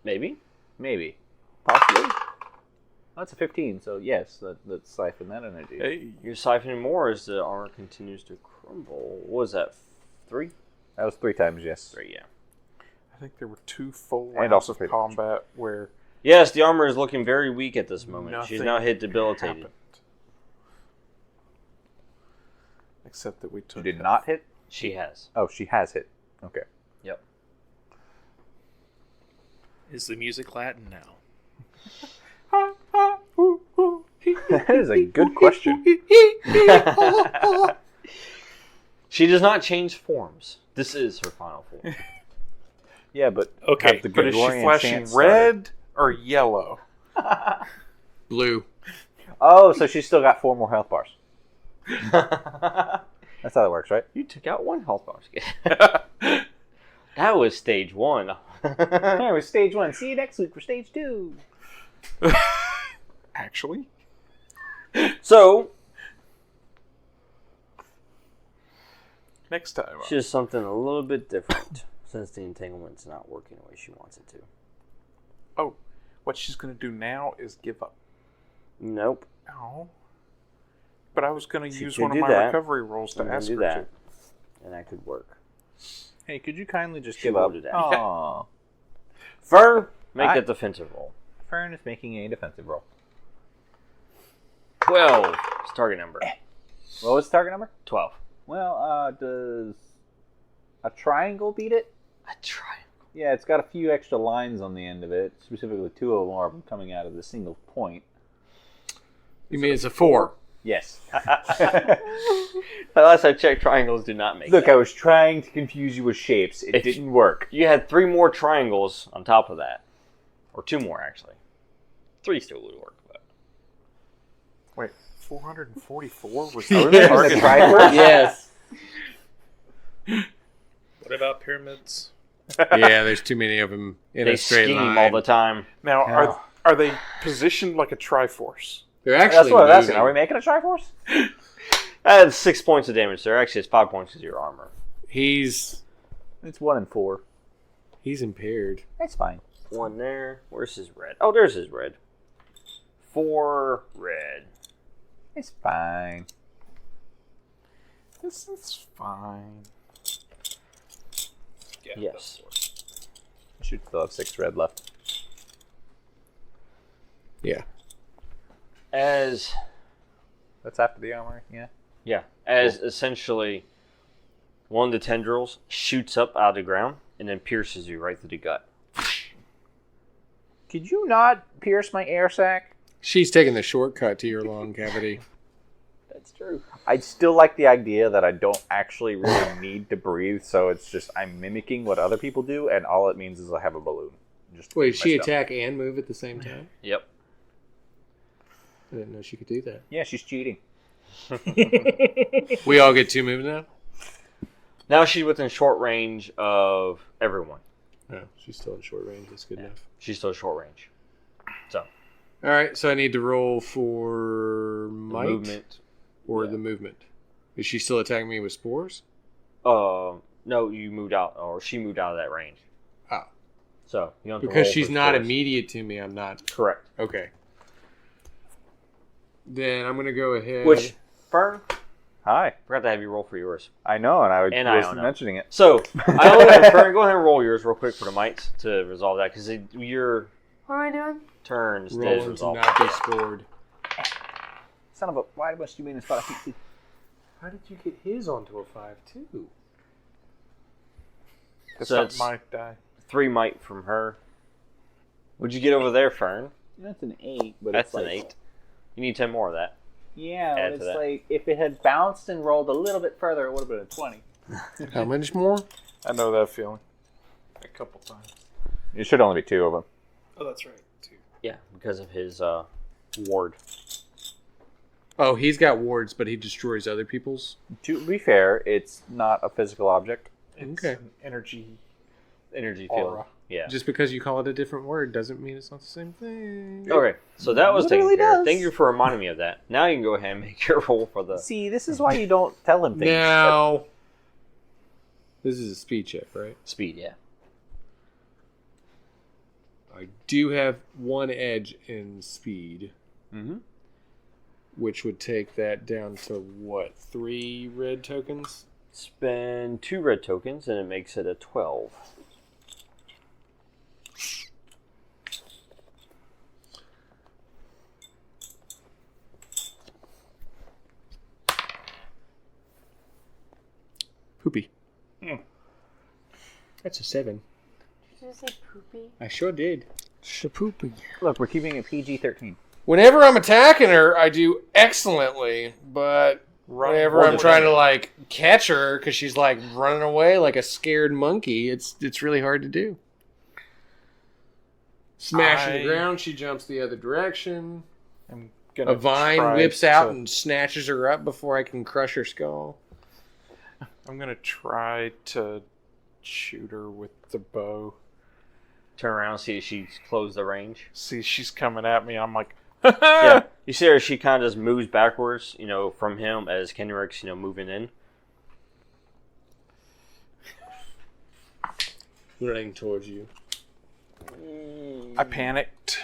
Maybe. Maybe. Possibly. That's a 15, so yes, let's siphon that energy. Hey. You're siphoning more as the armor continues to crumble. What was that? 3? That was 3 times, yes. 3, yeah. I think there were 2 full And rounds also of critical. combat where Yes, the armor is looking very weak at this moment. She's nothing now hit debilitated. happened. Except that we She took did not hit? She has. Oh, she has hit. Okay. Yep. Is the music Latin now? That is a good question. She does not change forms. This is her final form. Yeah, but Okay, have the But is she Gregorian flashing chant started. red or yellow? Blue. Oh, so she's still got 4 more health bars. That's how that works, right? You took out 1 health bar. That was stage 1. Alright, with stage 1. See you next week for stage 2. Actually? So, Next time. it's just something a little bit different since the entanglement's not working the way she wants it to. Oh, what she's going to do now is give up. Nope. Oh. But I was going to She use could one of do my that. recovery rolls to I'm gonna ask do her that. to. And that could work. Hey, could you kindly just She give up? voted out. Aww. Fern, make I- that defensive roll. Fern is making a defensive roll. 12 is target number. What was the target number? 12. Well, does a triangle beat it? I try. Yeah, it's got a few extra lines on the end of it. Specifically, 2 of them are coming out of the single point. You mean it's a 4? Yes. Last I checked, triangles do not make Look, that. I was trying to confuse you with shapes. It didn't work. You had 3 more triangles on top of that. Or 2 more, actually. 3 still would work. But. Wait, 444 was Are we the making target. the Triforce? Yes. What about pyramids? Yeah, there's too many of them in They a straight scheme line. all the time. Now, Yeah. are they positioned like a Triforce? They're actually That's what I was asking. moving. Are we making a Triforce? That's 6 points of damage there. Actually, it's 5 points of your armor. He's It's 1 and 4. impaired. That's fine. 1 there. Where's his red? Oh, there's his red. 4 red. It's fine. This is fine. Yeah, Yes. I should still have 6 red left. Yeah. As That's after the armor, yeah. as essentially one of the tendrils shoots up out of the ground and then pierces you right through the gut. Could you not pierce my air sac? She's taking the shortcut to your lung cavity. That's true. I'd still like the idea that I don't actually really need to breathe, so it's just I'm mimicking what other people do, and all it means is I have a balloon. Just Wait, in my she stomach. attack and move at the same time? Yep. I didn't know she could do that. Yeah, she's cheating. We all get 2 moves now? Now she's within short range of everyone. No, she's still in short range. That's good enough. She's still short range. So All right, so I need to roll for the might movement. or yeah. the movement. Is she still attacking me with spores? No, you moved out, or she moved out of that range. Oh. So you don't have to Because roll she's for not spores. immediate to me, I'm not. Correct. Okay. Then I'm going to go ahead. Which Fern, Hi. forgot to have you roll for yours. I know, and I And I was don't know. mentioning it. So I only have Fern. Go ahead and roll yours real quick for the mites to resolve that because your What am I doing? turn is rolling to resolved. not be scored. Son of a, why must you be in a spot I can't see? How did you get his onto a 5 too? That's So not it's- my die. 3 might from her. What'd you get over there, Fern? That's an 8, but That's it's an like, 8. You need 10 more of that. Yeah, Add but to it's that. like if it had bounced and rolled a little bit further, it would have been a 20. How much more? I know that feeling. A couple times. It should only be 2 of them. Oh, that's right. 2. Yeah, because of his ward. Oh, he's got wards, but he destroys other people's? To be fair, it's not a physical object. It's Okay. an energy Energy aura. field. Yeah. Just because you call it a different word doesn't mean it's not the same thing. Okay, so that was taken Literally care of. does. Thank you for reminding me of that. Now you can go ahead and make your roll for the See, this is why you don't tell him things. Now, this is a speed check, right? speed, yeah. I do have 1 edge in speed, Mm-hmm. which would take that down to what? 3 red tokens? Spend 2 red tokens and it makes it a 12. Poopy. That's a 7. Did you say poopy? I sure did. Shapoopy. Look, we're keeping it PG-13. Whenever I'm attacking her, I do excellently, but whenever I'm trying to like catch her because she's like running away like a scared monkey, it's really hard to do. Smashing the ground, she jumps the other direction. I'm gonna A vine try whips out to- and snatches her up before I can crush her skull. I'm gonna try to shoot her with the bow. Turn around, see if she's closed the range. See, she's coming at me. I'm like, Yeah, you see her, she kind of just moves backwards, from him as Kenric's, moving in. Running towards you. I panicked.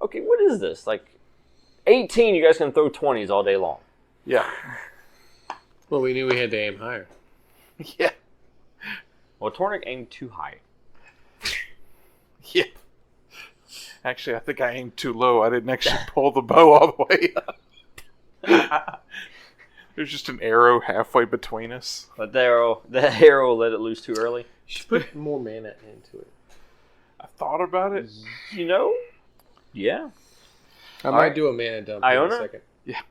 Okay, what is this? Like, 18, you guys can throw 20s all day long. Yeah. Well, we knew we had to aim higher. Yeah. Well, Tornik aimed too high. Yep. Actually, I think I aimed too low. I didn't actually pull the bow all the way up. There's just an arrow halfway between us. But the arrow let it loose too early. You should put more mana into it. I thought about it. You know? Yeah. I might do a mana dump in Iona? a second. Yeah.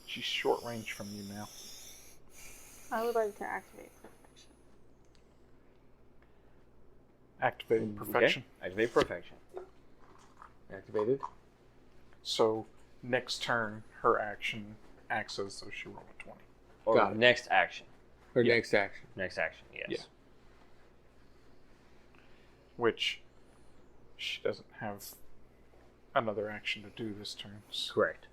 She's short range from you now. I would like to activate perfection. Activating perfection. Okay. Activate perfection. Activated. So next turn, her action acts as though she rolled a 20. Or Got it. next action. Or next action. Next action, yes. Yeah. Which she doesn't have another action to do this turn. Correct.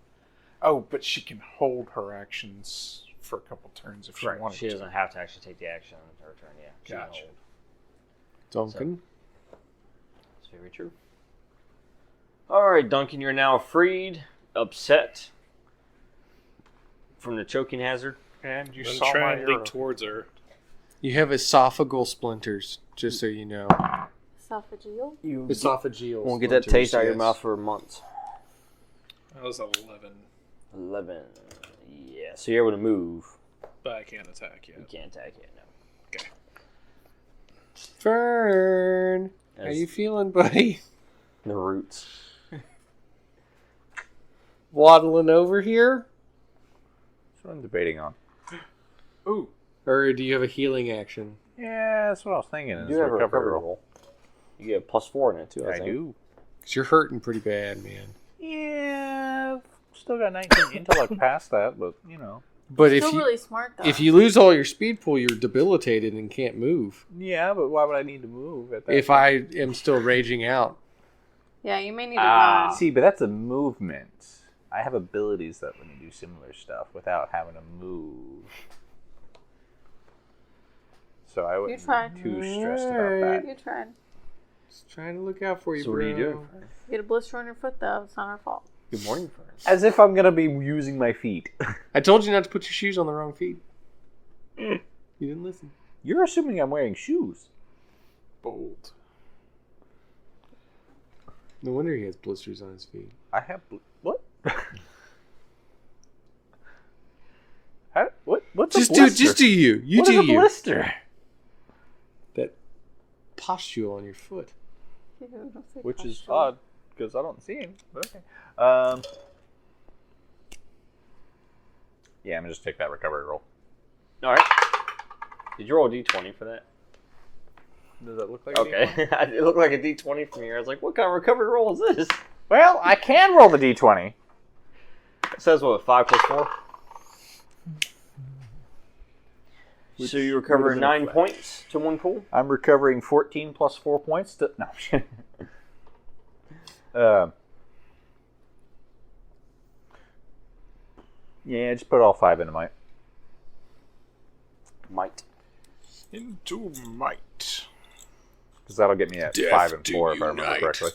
Oh, but she can hold her actions for a couple turns if she wanted She to. doesn't have to actually take the action on her turn, yeah. She can Gotcha. hold. Duncan. That's very true. Alright, Duncan, you're now freed, upset from the choking hazard. And you I'm saw my trying to arrow. leap towards her. You have esophageal splinters, just so you know. Esophageal? You Esophageal won't get that splinters, taste out of your yes. mouth for months. That was 11, 11. Yeah, so you're able to move. but I can't attack yet. You can't attack yet, no. Okay. Fern, how As you feeling, buddy? the roots. Waddling over here? That's what I'm debating on. Ooh. Or do you have a healing action? Yeah, that's what I was thinking. You Is do have a recovery recovery roll. You get a +4 in it, too, I I think. do. Because you're hurting pretty bad, man. Yeah, I've still got 19 intellect past that, but you know. But Still really smart, though. if you lose all your speed pool, you're debilitated and can't move. Yeah, but why would I need to move at that If I am still raging out. Yeah, you may need to run. See, but that's a movement. I have abilities that let me do similar stuff without having to move. So I wouldn't tried. be too stressed about that. You tried. Just trying to look out for you, So what bro. are you doing? You get a blister on your foot, though. It's not our fault. Good morning, Fern. As if I'm gonna be using my feet. I told you not to put your shoes on the wrong feet. You didn't listen. You're assuming I'm wearing shoes. Bold. No wonder he has blisters on his feet. I have what? What's Just a do, blister? just do you. You What do is a you. blister? That pustule on your foot. Ew, don't say Which is pustule. odd because I don't see him. But okay. Yeah, I'm gonna just take that recovery roll. Alright. Did you roll a d20 for that? Does that look like a D20? Okay. It looked like a d20 from here. I was like, what kind of recovery roll is this? Well, I can roll the D20. It says what, 5 + 4? So you recover would have been 9 a flat. points to 1 pool? I'm recovering 14 plus 4 points to... No. Yeah, just put all 5 into might. Might. Into might. Because that'll get me at Death 5 and to 4 if I remember unite. correctly.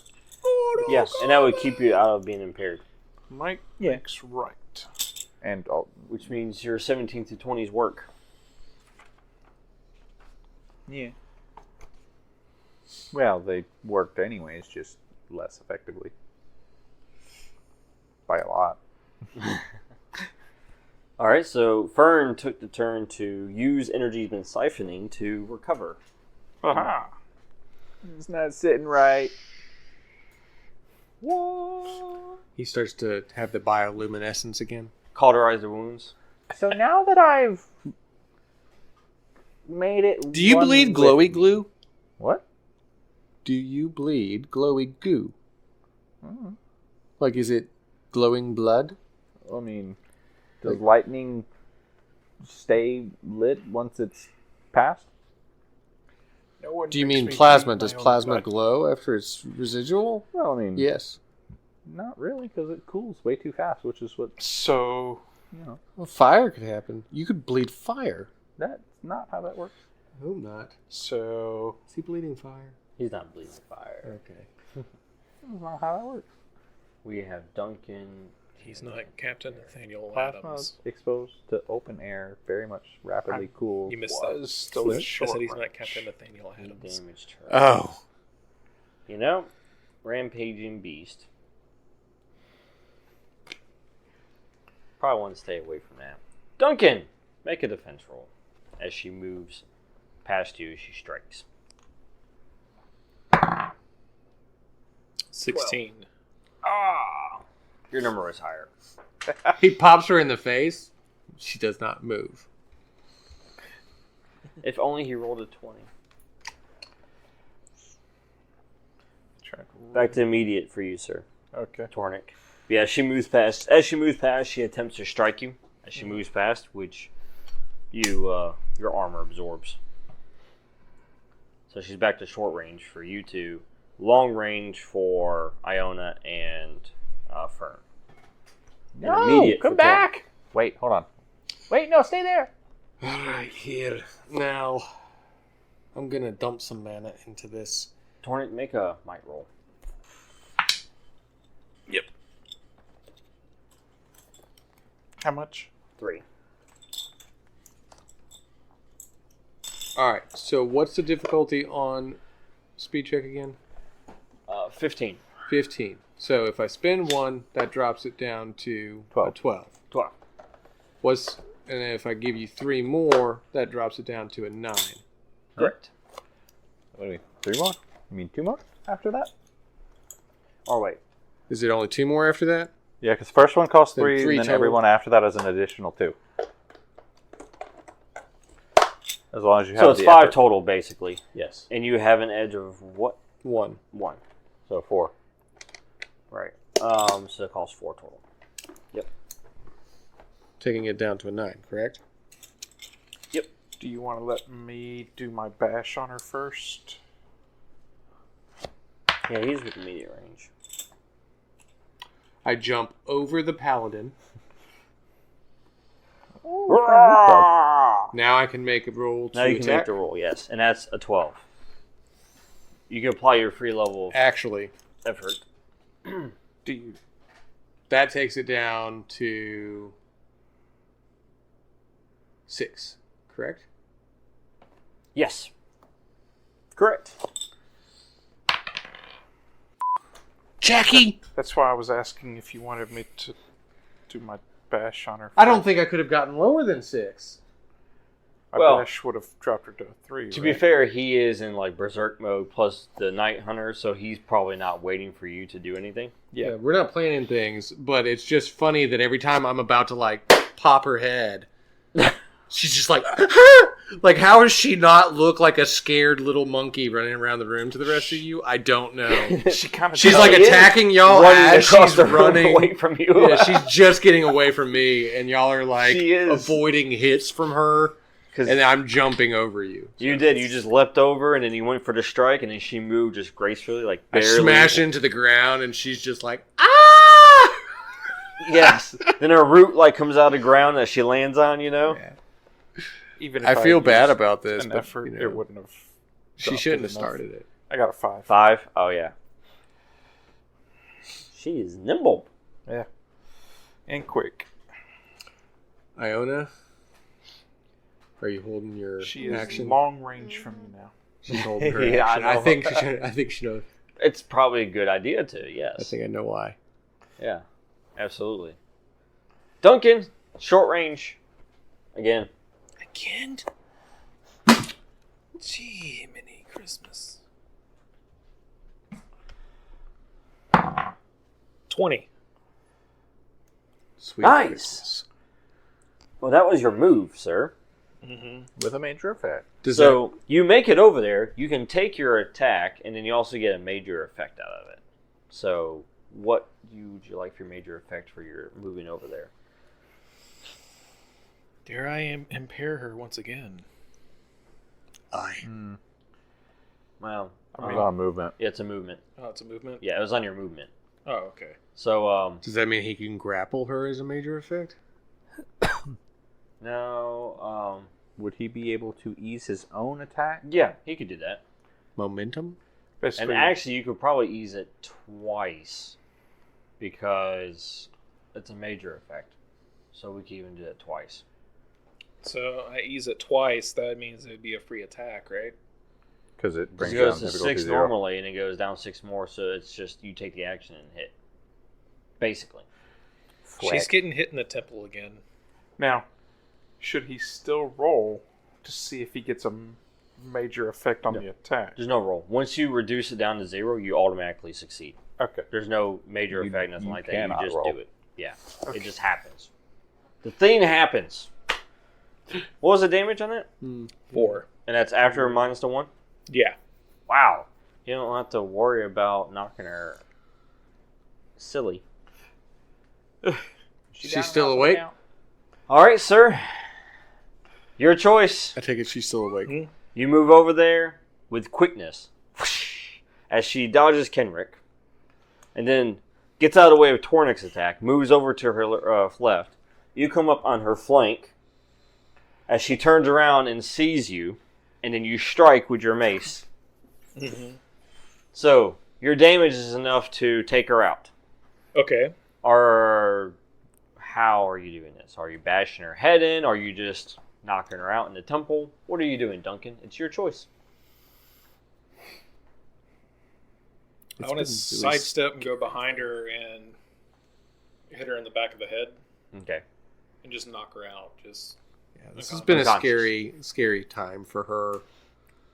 Yeah, and that would keep you out of being impaired. Might Yeah. makes right. And I'll... Which means your 17 to 20s work. Yeah. Well, they worked anyways, just less effectively. By a lot. Alright, so Fern took the turn to use energy he's been siphoning to recover. Aha! It's not sitting right. What? He starts to have the bioluminescence again. Cauterize the wounds. So now that I've made it... Do you one bleed with glowy me- glue? What? Do you bleed glowy goo? Mm. Like, is it glowing blood? I mean, does lightning stay lit once it's passed? No one Do you makes mean me plasma? bleed Does my own plasma blood. glow after it's residual? Well, I mean, Yes. not really, because it cools way too fast, which is what, So, you know, Well, fire could happen. You could bleed fire. that's not how that works. I hope not. so Is he bleeding fire? He's not bleeding fire. Okay. That's not how that works. We have Duncan He's not Captain Nathaniel Plasma Adams. exposed to open air very much rapidly cools. You missed Was that. still I a short said he's not range. Captain Nathaniel Adams. Damaged her. Oh. You know, rampaging beast. Probably want to stay away from that. Duncan, make a defense roll. As she moves past you, she strikes. 16. Ah, your number is higher. He pops her in the face. She does not move. If only he rolled a 20. Back to immediate for you, sir. Okay. Tornik. Yeah, she moves past. As she moves past, she attempts to strike you. As she moves past, which your armor absorbs. So she's back to short range for you two. Long range for Iona and Fern. And immediate come for back! Wait, hold on. Wait, no, stay there. Alright, here. Now, I'm gonna dump some mana into this. Tornik, make a might roll. Yep. How much? 3. Alright, so what's the difficulty on speed check again? 15. 15. So if I spend 1, that drops it down to 12. 12. 12. And then if I give you 3 more, that drops it down to a 9. Correct. What do you mean? 3 more? You mean 2 more after that? Oh, wait. Is it only 2 more after that? Yeah, because the first one costs Then 3, three and then total. everyone after that is an additional 2. As long as you have So it's the 5 effort. total, basically. Yes. And you have an edge of what? 1. 1. So 4. Right. So it costs 4 total. Taking it down to a 9, correct? Do you want to let me do my bash on her first? Yeah, he's with immediate range. I jump over the paladin. Now I can make a roll to Now you can attack. make the roll, yes. And that's a 12. You can apply your free level of Actually, effort. Do you? that takes it down to 6, correct? Yes. Correct. Jackie! That's why I was asking if you wanted me to do my bash on her. I don't think I could have gotten lower than 6. My Well, bash would have dropped her to a 3. To be fair, he is in like berserk mode plus the night hunter, so he's probably not waiting for you to do anything. Yeah, we're not planning things, but it's just funny that every time I'm about to, like, pop her head, she's just like, like, how does she not look like a scared little monkey running around the room to the rest of you? I don't know. She kind of. She's No, like he is attacking y'all running as across she's the room running away from you. Yeah, she's just getting away from me, and y'all are like She is. avoiding hits from her, 'Cause and I'm jumping over you. you did. You just leapt over, and then you went for the strike, and then she moved just gracefully, like I barely. smash into the ground, and she's just like, ah! Yes. Then her root like comes out of the ground that she lands on. You know. Yeah. Even if I feel bad used about this, an but effort, you know, it wouldn't have. she dropped shouldn't it have enough. started it. I got a 5. 5. Oh yeah. She is nimble. Yeah. And quick. Iona, are you holding your She is action? long range from you now. She's holding her Yeah, I action. I know. think she should. I think she knows. It's probably a good idea to. Yes. I think I know why. Yeah. Absolutely. Duncan, short range. Again. Again? Gee, mini Christmas. 20. Sweet Nice. Christmas. Well, that was your move, sir. Mm-hmm. With a major effect. Does So you make it over there. You can take your attack, and then you also get a major effect out of it. So, what would you like for your major effect for your moving over there? Dare I impair her once again? Well, I was on movement. yeah, it's a movement. Oh, it's a movement? Yeah, it was on your movement. Oh, okay. So, Does that mean he can grapple her as a major effect? no, Would he be able to ease his own attack? yeah, he could do that. Momentum? And Basically, actually, you could probably ease it twice because It's a major effect. So we can even do it twice. So I ease it twice. That means it would be a free attack, right? Because it It brings goes down to difficulty 6 0. normally, and it goes down 6 more, so it's just you take the action and hit. Basically. She's getting hit in the temple again. Now, should he still roll to see if he gets a major effect on the attack? There's no roll. Once you reduce it down to 0, you automatically succeed. Okay. There's no major effect, nothing you like that. You cannot just roll. do it. Yeah. Okay. It just happens. The thing happens. What was the damage on that? 4. And that's after minus the 1? Yeah. Wow. You don't have to worry about knocking her silly. She's still awake? All right, sir. Your choice. I take it she's still awake. You move over there with quickness as she dodges Kenrick, and then gets out of the way of Torwyn's attack, moves over to her left. You come up on her flank as she turns around and sees you, and then you strike with your mace. So, your damage is enough to take her out. Okay. How are you doing this? Are you bashing her head in? Are you just knocking her out in the temple? What are you doing, Duncan? It's your choice. I want to sidestep and go behind her and hit her in the back of the head Okay. and just knock her out. Just Yeah, this has been a Unconscious. scary time for her,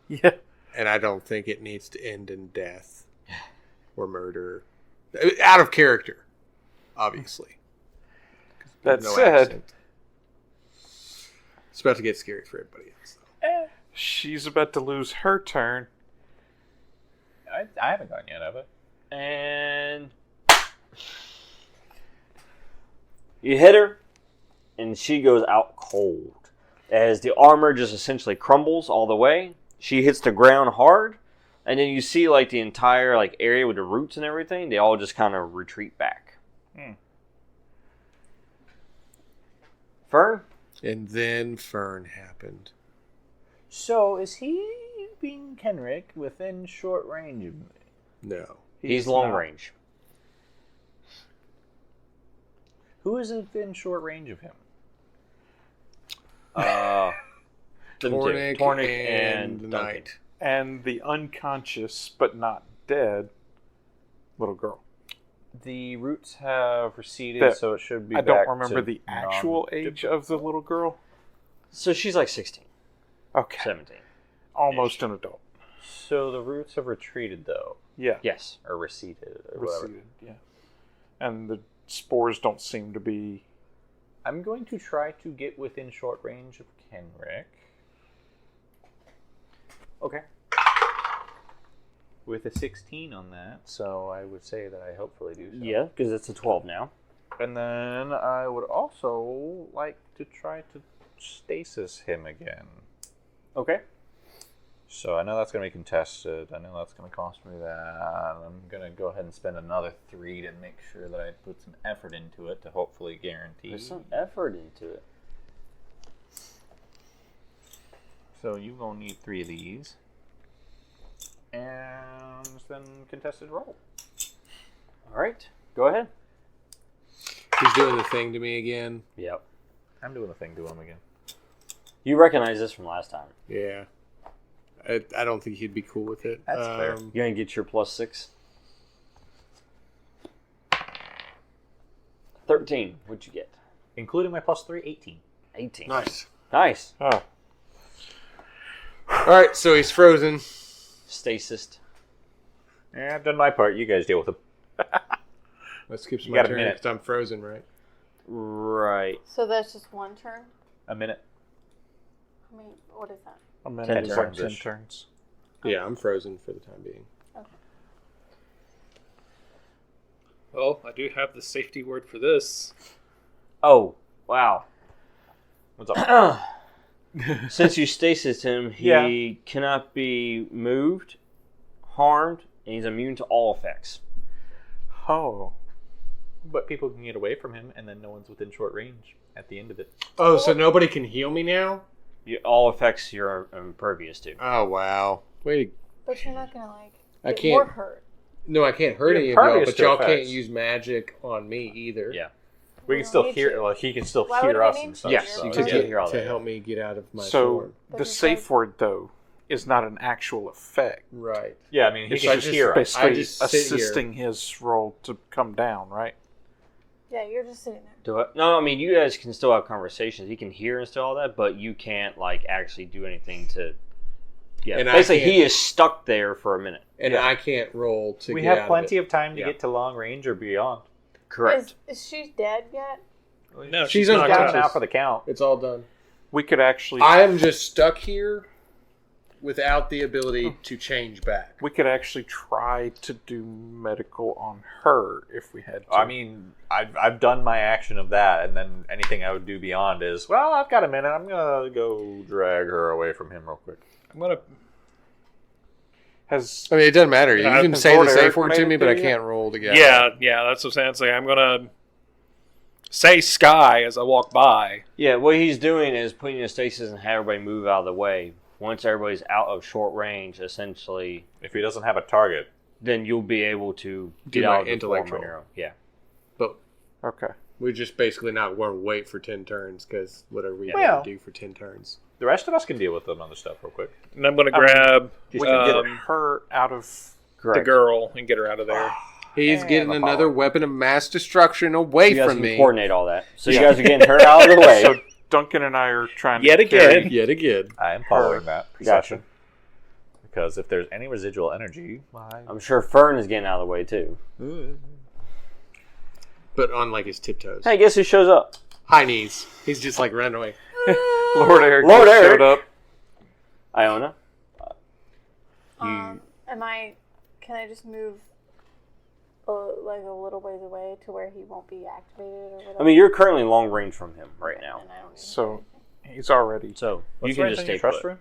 Yeah. and I don't think it needs to end in death or murder. Out of character, obviously. That No said, accent. It's about to get scary for everybody else, though. she's about to lose her turn. I haven't gone yet, have I? And you hit her, and she goes out cold. As the armor just essentially crumbles all the way, she hits the ground hard, and then you see like the entire like area with the roots and everything. They all just kind of retreat back. Fern, And then Fern happened. So, is he being Kenrick within short range of me? No. he's long not. range. Who is within short range of him? Them two. Tornik and the Duncan. Knight. And the unconscious but not dead little girl. The roots have receded, That- so it should be I back don't remember to the actual age of the little girl. So she's like 16, Okay. 17. Almost an adult. So the roots have retreated, though, Yeah. Yes. or receded, or whatever. Receded, yeah. And the spores don't seem to be... I'm going to try to get within short range of Kenrick. Okay. With a 16 on that, so I would say that I hopefully do so. Yeah, because it's a 12 now. And then I would also like to try to stasis him again. Okay. So I know that's going to be contested. I know that's going to cost me that. I'm going to go ahead and spend another 3 to make sure that I put some effort into it to hopefully guarantee. There's some effort into it. So you're going to need 3 of these. And then contested roll. All right. Go ahead. He's doing the thing to me again. Yep. I'm doing the thing to him again. You recognize this from last time. Yeah. I don't think he'd be cool with it. That's fair. You're going to get your +6. 13. What'd you get? Including my +3, 18. 18. Nice. Nice. Oh, All right, so he's frozen. Stasis. Yeah, I've done my part. You guys deal with him. Let's skip some You got a turn minute. because I'm frozen, right? Right. So that's just one turn? A minute. I mean, what is that? a minute 10 is like 10 turns-ish. turns. Yeah, I'm frozen for the time being. Well, I do have the safety word for this. Oh, wow. What's up? Since you stasis him, he cannot be moved, harmed, and he's immune to all effects. Oh. But people can get away from him, and then no one's within short range at the end of it. Oh, so nobody can heal me now? All effects you're impervious to. Oh, wow. Wait. But you're not gonna like I get more can't. hurt. No, I can't hurt You're any of y'all, impervious but to y'all can't effects. use magic on me either. Yeah. We can still hear. Well, he can still Why would hear we us need and to? stuff. Yes, so- you can to hear all that. help me get out of my So form. But the it's safe word though is not an actual effect. Right. Yeah, I mean, he If can I just just hear us. Basically, just sit here. assisting his roll to come down, right? Yeah, you're just sitting there. Do it. No, I mean you guys can still have conversations. He can hear and still all that, but you can't like actually do anything to. Yeah, And I basically can't- he is stuck there for a minute. And I can't roll to We get have out plenty of of time to Yeah. get to long range or beyond. Correct. Is she dead yet? No, She's knocked unconscious. out. Down now for the count. it. It's all done. We could actually. I am just stuck here without the ability to change back. We could actually try to do medical on her if we had to. I mean, I've done my action of that, and then anything I would do beyond is, well, I've got a minute. I'm gonna go drag her away from him real quick. I'm gonna. has I mean, it doesn't matter. You can has say the Lord safe Eric word made to it me, but I through can't roll to get out. Yeah, that's what I'm saying. It's like I'm gonna say sky as I walk by. Yeah, what he's doing is putting in stasis and have everybody move out of the way. Once everybody's out of short range, essentially, If he doesn't have a target, then you'll be able to Do get my out of the intellect form on roll. your own. Yeah. But okay. we're just basically not going to wait for 10 turns because what are we Well- going to do for 10 turns? the rest of us can deal with them other stuff real quick. And I'm gonna I mean, grab We can get um, her out of. the girl and get her out of there. He's And getting a another power. weapon of mass destruction away You guys from can me. coordinate all that. So you guys are getting her out of the way. So Duncan and I are trying Yet to carry- again. Yet again. I am following that Gotcha. perception. Because if there's any residual energy, why? I'm sure Fern is getting out of the way too. But on like his tiptoes. Hey, guess who shows up? High knees. He's just like running away. Lord Eric Lord just Eric. showed up. Iona. Can I just move like a little ways away to where he won't be activated or whatever? I mean, you're currently long range from him right now, And I don't need to do So anything. he's already. so What's you the can range just on stay your trust put. rune?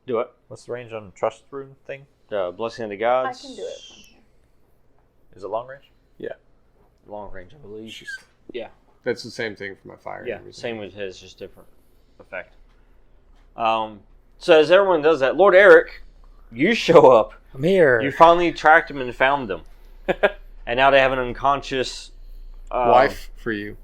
Do it. What's the range on trust rune thing? Blessing of the I gods. can do it from here. Is it long range? Long range, I believe. That's the same thing for my fire. and Yeah, everything. same with his, just different effect. So as everyone does that, Lord Eric, you show up. I'm here. You finally tracked him and found them, and now they have an unconscious Wife for you.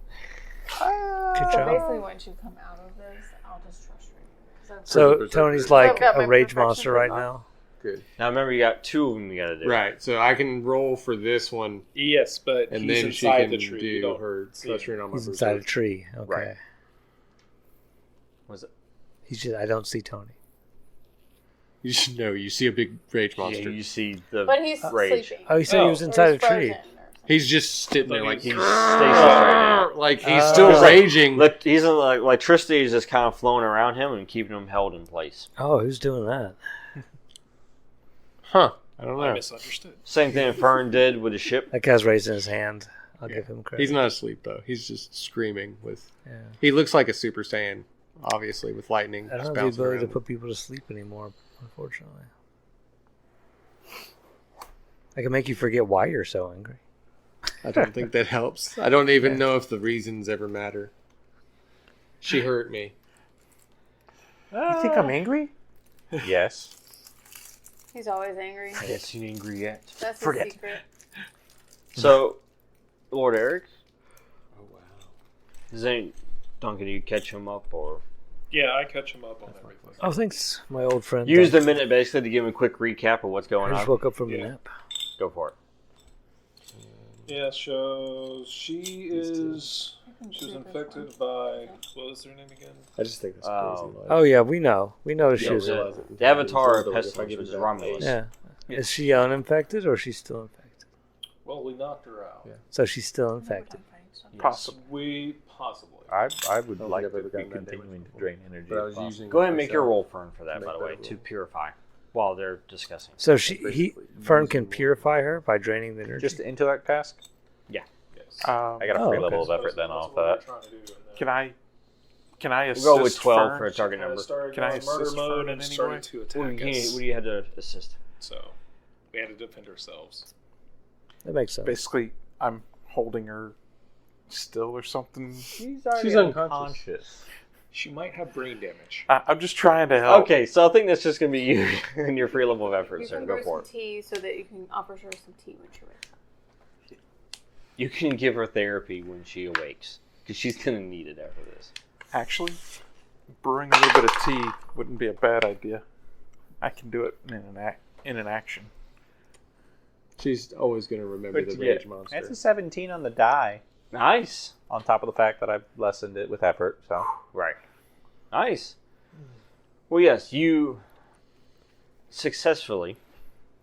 Good So job. basically, once you come out of this, I'll just trust you. 'Cause I've- So Tony's like I've got my a rage perfection monster for right that. now. Good. Now remember, you got two of them you got to do. Right. So I can roll for this one, Yes, but and he's then she inside can the tree. You do don't her see clustering on my He's inside a berserk. tree. Okay. Right. Was it? He's just, I don't see Tony. You should know. You see a big rage Yeah, monster. you see the But he's rage. sleeping. Oh, he said he was Oh. Or inside a he's tree. frozen or something. He's just sitting there But like He's stasis right now. like he's Oh. still He's like- raging. He's in, like electricity is just kind of flowing around him and keeping him held in place. Oh, who's doing that? Huh? I don't I know. misunderstood. Same thing Fern did with the ship. That guy's raising his hand. I'll give him credit. He's not asleep though. He's just screaming with. Yeah. He looks like a Super Saiyan, obviously with lightning. I don't just have the bouncing ability to around. put people to sleep anymore, unfortunately. I can make you forget why you're so angry. I don't think that helps. I don't even know if the reasons ever matter. She hurt me. You think I'm angry? Yes. He's always angry. I guess you angry yet. That's his Forget. secret. So, Lord Eric, Oh wow. does any Duncan, do you catch him up or Yeah, I catch him up on everything. Oh, thanks, my old friend. use the minute basically to give him a quick recap of what's I going just on? woke up from the Yeah. nap. Go for it. Yeah, so she was infected by, what was her name again? I just think that's Um, crazy. Oh, yeah, we know. We know she Yeah, was. the Avatar of Pestilence, which is Romulus. Yeah. Is she uninfected or is she still infected? Well, we knocked her out. Yeah. So she's still infected. Possibly. We possibly. I would don't like think I've to ever be gotten that continuing damage to drain energy. But I if was possible. using. Go ahead and make your myself. roll, Fern, for that, Make by the that way, roll. to purify while they're discussing. So Fern can purify her by draining the energy. Just the intellect task? Yes. Um, I got a Oh, free okay. level of effort then That's off what we're that. trying to do, and then Can I assist We'll go with 12 Fern? for a target kinda number. started Can I going murder assist mode Fern and in any started way? to What attack do us. you have to assist? So we had to defend ourselves. That makes sense. Basically, I'm holding her still or something. She's unconscious. She might have brain damage. I'm just trying to help. Okay, so I think that's just going to be you and your free level of effort, You sir. can Go brew for some it. tea so that you can offer her some tea when she wakes up. You can give her therapy when she awakes, because she's going to need it after this. Actually, brewing a little bit of tea wouldn't be a bad idea. I can do it in an action. She's always going to remember the rage monster. It's a 17 on the die. Nice. On top of the fact that I've lessened it with effort, so. Right. Nice. Well, yes, you successfully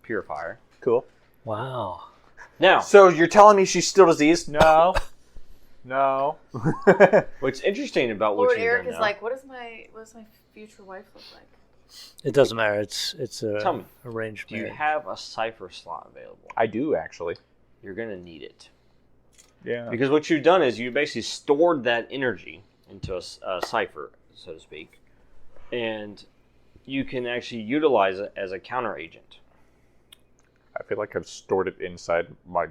purify her. Cool. Wow. Now, So you're telling me she's still diseased? No. No. what's interesting about what Lord you've Eric done is now, like, what does my future wife look like? It doesn't matter. It's Tell me, arranged do you marriage. have a cipher slot available? I do, actually. You're going to need it. Yeah. Because what you've done is you basically stored that energy into a cipher, so to speak, and you can actually utilize it as a counter agent. I feel like I've stored it inside my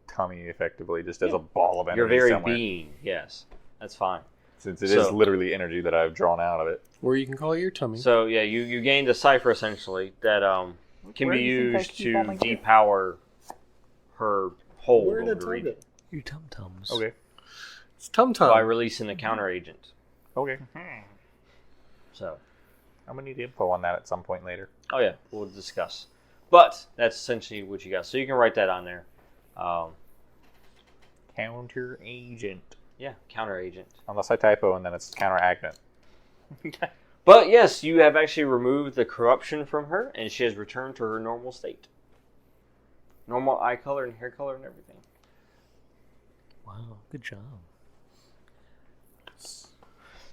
tummy, effectively, just as a ball of energy Your very somewhere. being, yes. That's fine. Since it is So- literally energy that I've drawn out of it. Or you can call it your tummy. So, yeah, you gained a cipher, essentially, that can Where be do you think I used keep all my to gifts? depower her hold Where over did the I region it? Your tum-tums. Okay. It's Tum Tum. by releasing a counter agent. Okay. So, I'm going to need info on that at some point later. oh yeah, we'll discuss. But that's essentially what you got. So you can write that on there. Counter agent. Yeah, counter agent. Unless I typo and then it's counter agent. But yes, you have actually removed the corruption from her, and she has returned to her normal state. Normal eye color and hair color and everything. Wow, good job.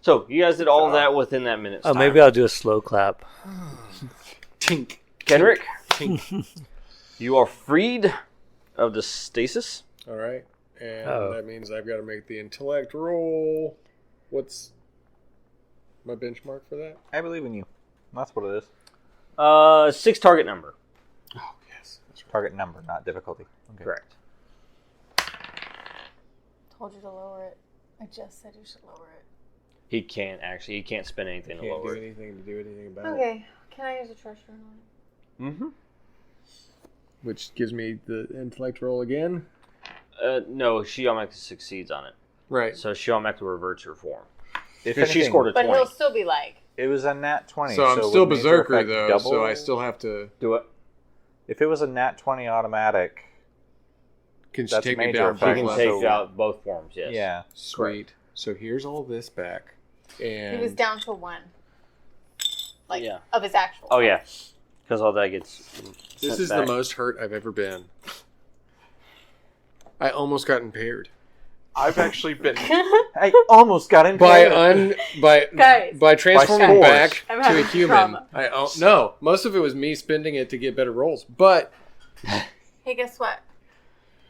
So you guys did all of that within that minute's Oh, time. maybe I'll do a slow clap. Tink. Kenrick, Tink. you are freed of the stasis. All right. And Oh. that means I've got to make the intellect roll. What's my benchmark for that? I believe in you. That's what it is. 6 target number. Oh, yes. That's right. Target number, not difficulty. Okay. Correct. Told you to lower it. I just said you should lower it. He can't spend anything to Can't lower do it. anything to do anything about it. Okay, can I use a treasure on it? Mm-hmm. Which gives me the intellect roll again. No, she automatically succeeds on it. Right. So she automatically reverts her form. If Because she anything, scored a But 20. he'll still be like, it was a nat 20. So I'm would still major Berserker, effect though, double? so I still have to... Do it. If it was a nat 20 automatic, Can she That's take me major down? She effect. can five take levels? out both forms, yes. yeah. Sweet. So here's all this back. And he was down to 1. Like, Yeah. of his actual. Oh, yeah. Because all that gets this sent is back. the most hurt I've ever been. I almost got impaired. I've actually been. I almost got in. By Guys. transforming By back I'm to a having human. trauma. No, most of it was me spending it to get better rolls. But Hey, guess what?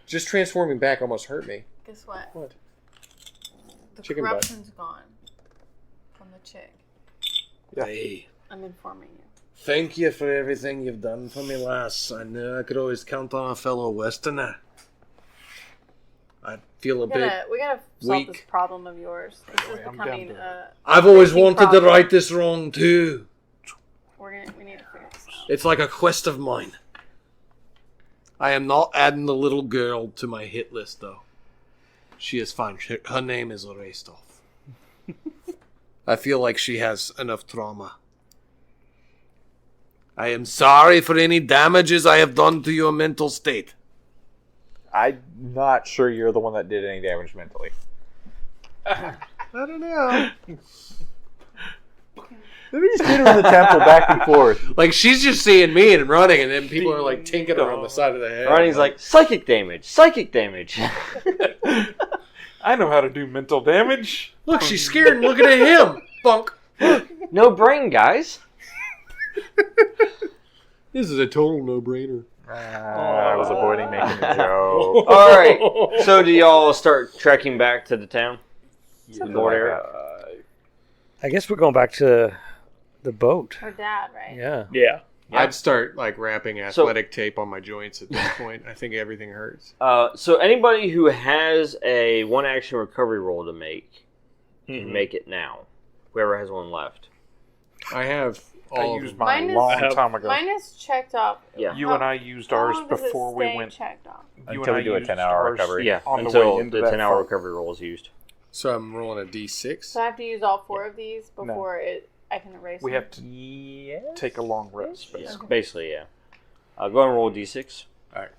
just transforming back almost hurt me. Guess what? What? The Chicken butt. corruption's gone from the chick. Yeah. Hey, I'm informing you. thank you for everything you've done for me, lass. I knew I could always count on a fellow Westerner. I feel a We bit. gotta solve this weak. problem of yours. This is I'm becoming down to I've always big wanted problem. to right this wrong too. We need to figure this out. It's like a quest of mine. I am not adding the little girl to my hit list, though. She is fine. Her name is erased off. I feel like she has enough trauma. I am sorry for any damages I have done to your mental state. I'm not sure you're the one that did any damage mentally. I don't know. Let me just hit her in the temple back and forth. Like, she's just seeing me and running, and then people are, like, tinking her on the side of the head. Ronnie's like, psychic damage, psychic damage. I know how to do mental damage. Look, she's scared and looking at him. Funk. No brain, guys. This is a total no-brainer. I was avoiding making a joke. All right. So do y'all start trekking back to the town? Something Lord like Eric? I guess we're going back to the boat. Her dad, right? Yeah. Yeah. Yeah. I'd start, like, wrapping athletic tape on my joints at this point. I think everything hurts. So anybody who has a one-action recovery roll to make, can make it now. Whoever has one left. I have I All of used them. mine Mine a is- long time ago. Mine is checked off. Yeah. You and I used ours How long does it before we stay went. checked off? You Until and we I do a used 10-hour ours recovery. Yeah, on the until way into the that 10-hour fight. recovery roll is used. So I'm rolling a d6. So I have to use all 4 of these before I can erase We them? have to Yes. take a long rest, Yeah, basically, basically, yeah. Go ahead and roll d6.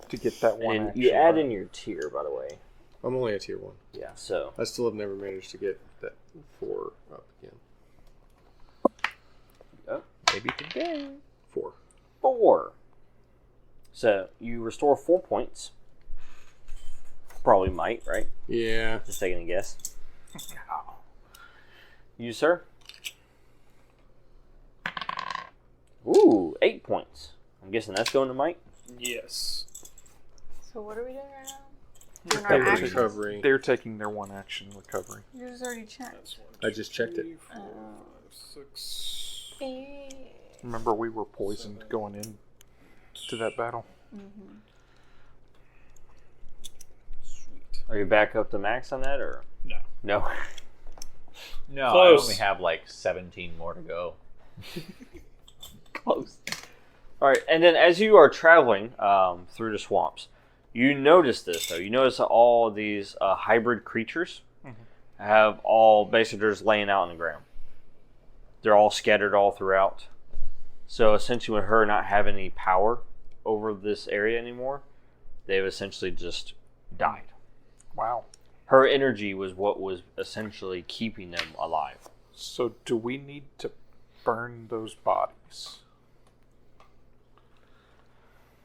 to get that one And action. you add burn. in your tier, by the way. I'm only a tier 1. Yeah, so. I still have never managed to get that 4 up again. Maybe today. 4. 4. So, you restore 4 points. Probably might, right? Yeah. Just taking a guess. You, sir? Ooh, 8 points. I'm guessing that's going to Mike? Yes. So what are we doing right now? Doing Recovery. our actions? Recovery. They're taking their one action recovery. Yours already checked. That's 1, I just checked it. 3, 4, 6. Remember, we were poisoned going in to that battle. Sweet. Are you back up to max on that, or? No. No? No, Close. I only have like 17 more to go. Close. All right, and then as you are traveling through the swamps, you notice this, though. You notice that all these hybrid creatures have all basically just laying out on the ground. They're all scattered all throughout. So essentially, with her not having any power over this area anymore, they've essentially just died. Wow. Her energy was what was essentially keeping them alive. So, do we need to burn those bodies?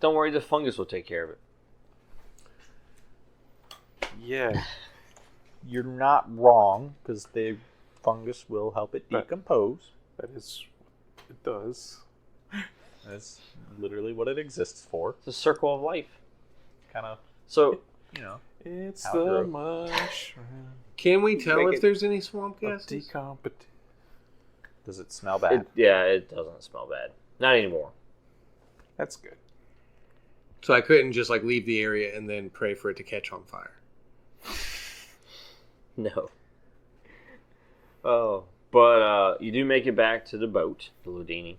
Don't worry, the fungus will take care of it. Yeah. You're not wrong, because the fungus will help it But- decompose. That is. It does. That's literally what it exists for. It's a circle of life. Kind of, So, you know. It's How it the grew. mushroom Can we tell Make if it- there's any swamp of gases? decompetition. Does it smell bad? it doesn't smell bad. Not anymore. That's good. So I couldn't just like leave the area and then pray for it to catch on fire. No. Oh, but you do make it back to the boat, the Ludini.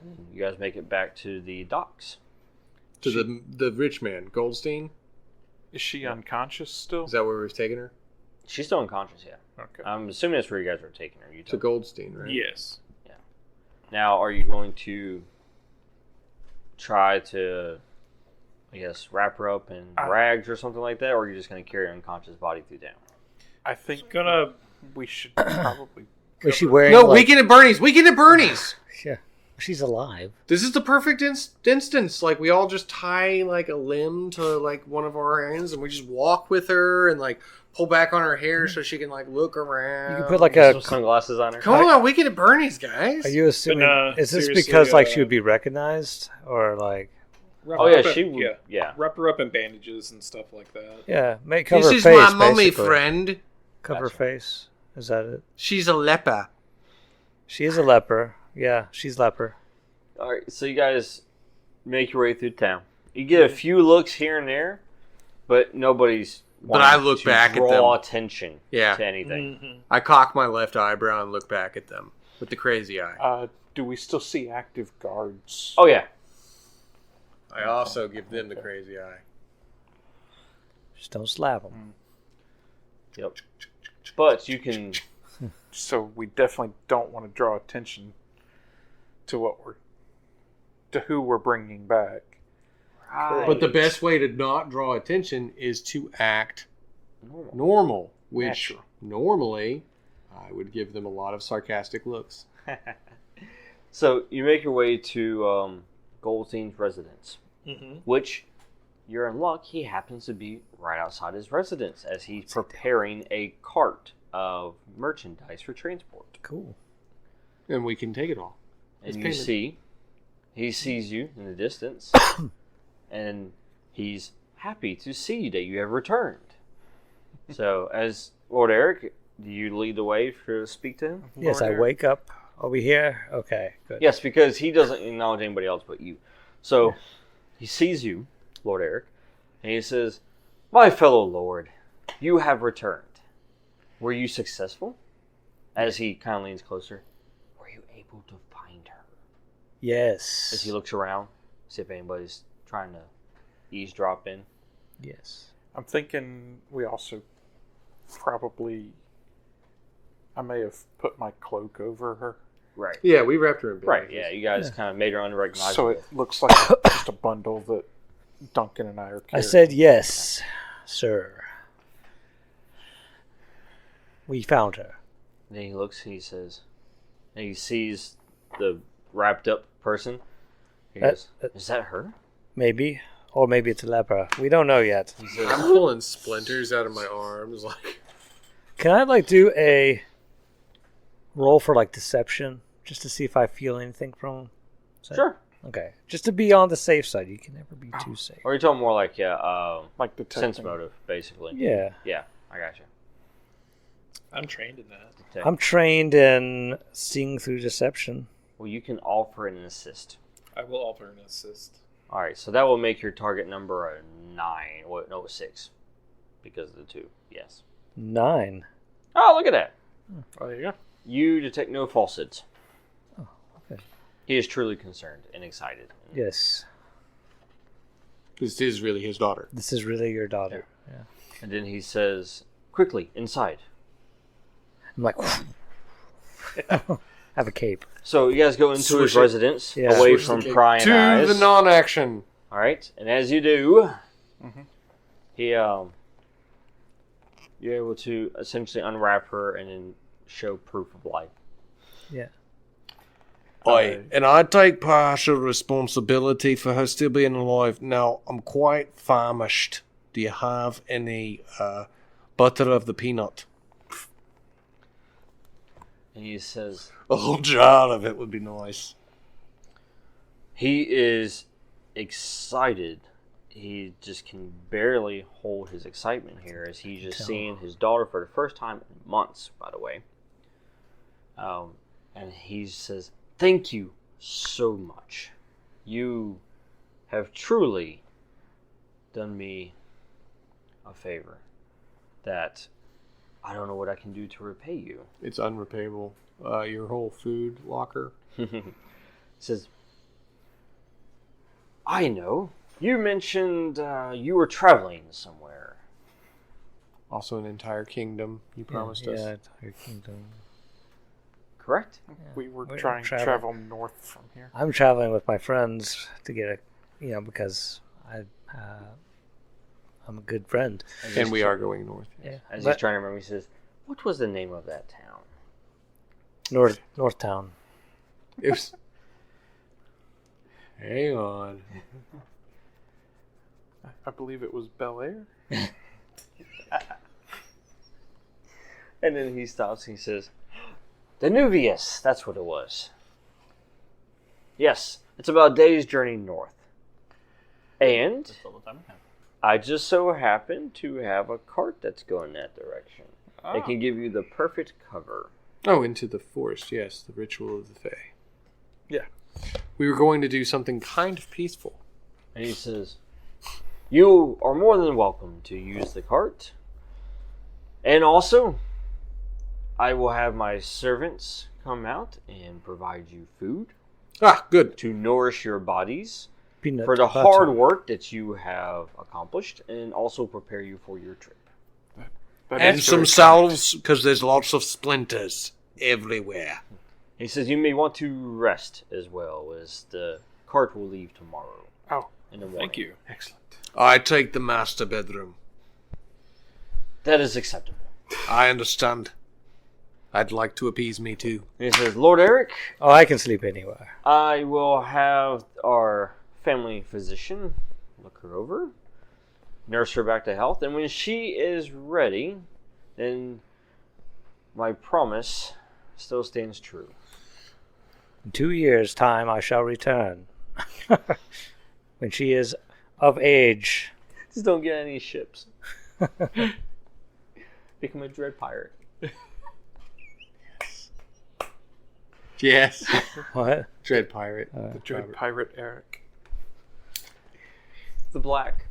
And you guys make it back to the docks. To the rich man, Goldstein. Is she unconscious still? Is that where we've taken her? She's still unconscious, yeah. Okay. I'm assuming that's where you guys are taking her. You To took- Goldstein, right? Yes. Now, are you going to try to, I guess, wrap her up in rags or something like that, or are you just going to carry her unconscious body through town? I think Gonna. we should probably. Was she wearing? No, like, Weekend at Bernie's. Weekend at Bernie's. Yeah, she's alive. This is the perfect instance. Like we all just tie like a limb to like one of our hands, and we just walk with her and like pull back on her hair so she can like look around. You can put like Some a. sunglasses on her. Come on, Weekend at Bernie's, guys. Are you assuming? But, is this seriously, because like she would be recognized or like? Wrap Oh, her yeah, up in- she would. Yeah. Wrap her up in bandages and stuff like that. Yeah, make cover This her is face. my mummy basically. friend. Cover her Gotcha. face. Is that it? She's a leper. She is a leper. Yeah, she's leper. All right, so you guys make your way through town. You get a few looks here and there, but nobody's. But I wanting look to back at draw them. attention Yeah. to anything. Mm-hmm. I cock my left eyebrow and look back at them with the crazy eye. Do we still see active guards? Oh yeah, I also give them the crazy eye. Just don't slap them. yep. But you can. So we definitely don't want to draw attention to who we're bringing back. But the best way to not draw attention is to act normal, which Natural. normally I would give them a lot of sarcastic looks. So you make your way to Goldstein's residence, Mm-hmm. which you're in luck. He happens to be right outside his residence as he's preparing a cart of merchandise for transport. Cool. And we can take it all. And It's you payment. see, he sees you in the distance, and he's happy to see that you have returned. So, as Lord Eric, do you lead the way to speak to him? Yes, Lord I Eric? wake up. Are we here? Okay, good. Yes, because he doesn't acknowledge anybody else but you. So, he sees you, Lord Eric, and he says, "My fellow lord, you have returned. Were you successful?" As he kind of leans closer, "Were you able to find her?" Yes. As he looks around, see if anybody's trying to eavesdrop in. Yes. I'm thinking we also probably... I may have put my cloak over her. Right. Yeah, we wrapped her in bandages. Right, yeah. You guys kind of made her unrecognizable. So it looks like just a bundle that Duncan and I are carrying. I said yes, sir. We found her. Then he looks and he says, and he sees the wrapped up person. He goes, is that her? Maybe. Or maybe it's a leper. We don't know yet. He says, I'm pulling splinters out of my arms. Like, Can I do a roll for deception? Just to see if I feel anything from him? sure. Okay. Just to be on the safe side. You can never be too safe. Or you're talking more like, like the sense motive, basically. Yeah. Yeah, I got you. I'm trained in that. Okay. I'm trained in seeing through deception. Well, you can offer an assist. I will offer an assist. All right, so that will make your target number a 9. No, 6. Because of the 2. Yes. 9. Oh, look at that. Oh, there you go. You detect no falsehoods. Oh, okay. He is truly concerned and excited. Yes. this is really his daughter. This is really your daughter. Yeah. And then he says, quickly, inside. I'm like, have a cape. So you guys go into his Swish it. residence, Yeah. away Switch from the prying to eyes. the non-action. All right, and as you do, he you're able to essentially unwrap her and then show proof of life. Yeah. And I take partial responsibility for her still being alive. Now, I'm quite famished. Do you have any butter of the peanut? And he says, A whole jar of it would be nice. he is excited. He just can barely hold his excitement here as he's just seeing his daughter for the first time in months, by the way. And he says, thank you so much. You have truly done me a favor that I don't know what I can do to repay you. It's unrepayable. Your whole food locker. He says, I know. You mentioned you were traveling somewhere. Also an entire kingdom you promised us. Yeah, entire kingdom. Correct? We were We're trying to traveling. travel north from here. I'm traveling with my friends to get because I'm a good friend. And we are going north. Yeah. As But he's trying to remember, he says, what was the name of that town? North Town. It was... Hang on. I believe it was Bel Air. And then he stops and he says, Danuvius, that's what it was. Yes, it's about a day's journey north. And Just all the time. I just so happen to have a cart that's going that direction. It can give you the perfect cover. Oh, into the forest, yes. The ritual of the Fae. Yeah. We were going to do something kind of peaceful. And he says, you are more than welcome to use the cart. And also, I will have my servants come out and provide you food Ah, good. to nourish your bodies Peanut for the butter. hard work that you have accomplished and also prepare you for your trip. That And is some very salves, because there's lots of splinters everywhere. He says you may want to rest as well, as the cart will leave tomorrow Oh, in the morning. Thank you. excellent. I take the master bedroom. That is acceptable. I understand. I'd like to appease me too. And he says, Lord Eric, Oh, I can sleep anywhere. I will have our family physician look her over, nurse her back to health, and when she is ready, then my promise still stands true. In 2 years' time, I shall return. When she is of age. Just don't get any ships. Become a dread pirate. Yes. What? Dread pirate. The Dread Pirate Eric. The black.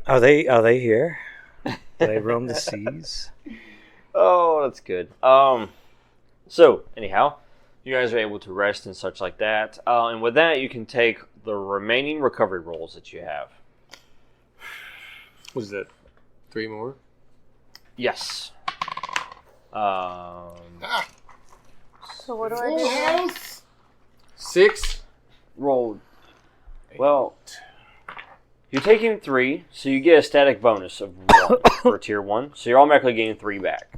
Are they here? Do they roam the seas? Oh, that's good. So, anyhow, You guys are able to rest and such like that. And with that, you can take the remaining recovery rolls that you have. Was that 3 more? Yes. So what do I do? 6. Rolled. Well, you're taking 3, so you get a static bonus of 1 for tier 1. So you're automatically getting 3 back.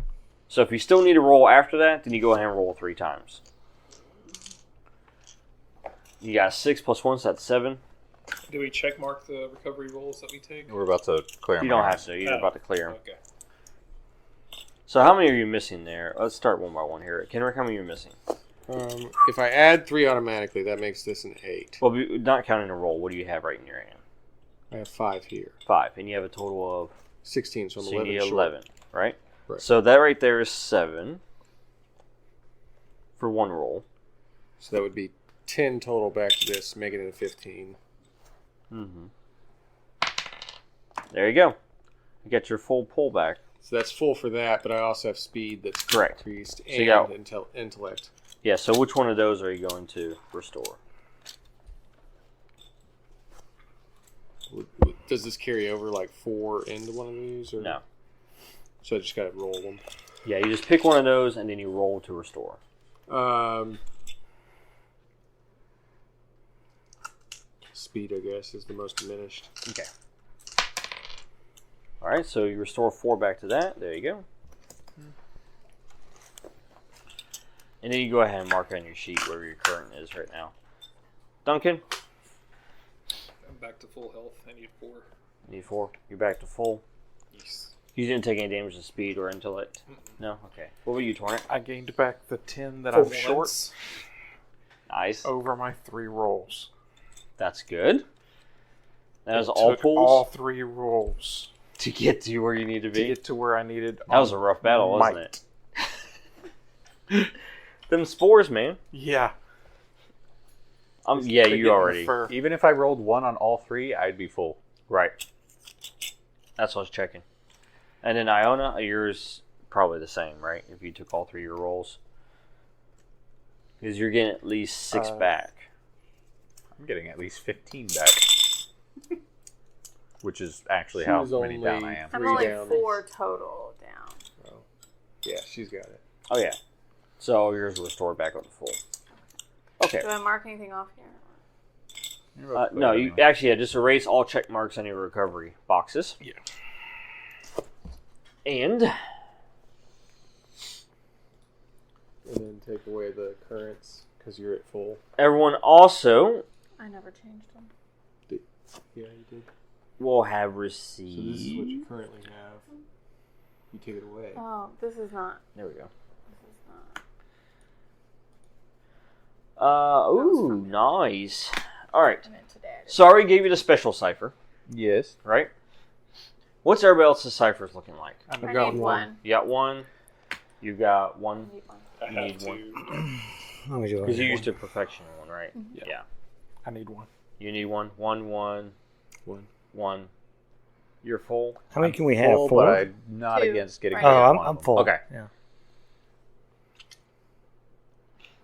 So if you still need to roll after that, then you go ahead and roll 3 times. You got 6 plus 1, so that's 7. Do we check mark the recovery rolls that we take? We're about to clear them. You don't have to. You're about to clear them. Okay. So how many are you missing there? Let's start one by one here. Kenrick, how many are you missing? If I add 3 automatically, that makes this an 8. Well, not counting a roll, what do you have right in your hand? I have 5 here. 5, and you have a total of 16, so I'm you 11 need short. 11, right? Right. So that right there is 7 for 1 roll. So that would be 10 total back to this, making it a 15. Mm-hmm. There you go. You got your full pullback. So that's full for that, but I also have speed that's Correct. increased So and you got- intellect. Yeah, so which one of those are you going to restore? Does this carry over like 4 into one of these? Or? No. So I just got to roll them. Yeah, you just pick one of those and then you roll to restore. Speed, I guess, is the most diminished. Okay. Alright, so you restore 4 back to that. There you go. And then you go ahead and mark on your sheet where your current is right now. Duncan? I'm back to full health. I need 4. You need 4. You're back to full. Yes. You didn't take any damage to speed or intellect? No? Okay. What were you, Torrent? I gained back the 10 that For I'm short once. Nice. over my 3 rolls. That's good. That was It all took pulls all 3 rolls to get to where you need to to be. get to where I needed. That was a rough battle, wasn't might. it? Them spores, man. Yeah. Yeah, They get in you the already. fur. Even if I rolled 1 on all 3, I'd be full. Right. That's what I was checking. And then Iona, yours probably the same, right? If you took all 3 of your rolls. Because you're getting at least 6 back. I'm getting at least 15 back. Which is actually She how was many only- down I am. I'm 3 only down. 4 total down. Oh. Yeah, she's got it. Oh, yeah. So yours will restore back up to full. Okay. Do I mark anything off here? You're about to No, clear you anyway. actually just erase all check marks on your recovery boxes. Yeah. And then take away the currents because you're at full. everyone also I never changed them. Yeah, you did. will have So received. this is what you currently have. You take it away. Oh, this is not. There we go. This is not. Ooh, nice. All right. I meant to add it. So I already gave you the special cipher, Yes. right? What's everybody else's ciphers looking like? I got need one. one. You got one. You got one. I need one. I You have need to. one. Let me do Because you it. used a perfection one, right? Yeah. Yeah. I need 1. You need one. One. One. You're full. How many can we have? Full, 4? but I'm not 2. against getting Right. Oh, one I'm of them. full. Okay. Yeah.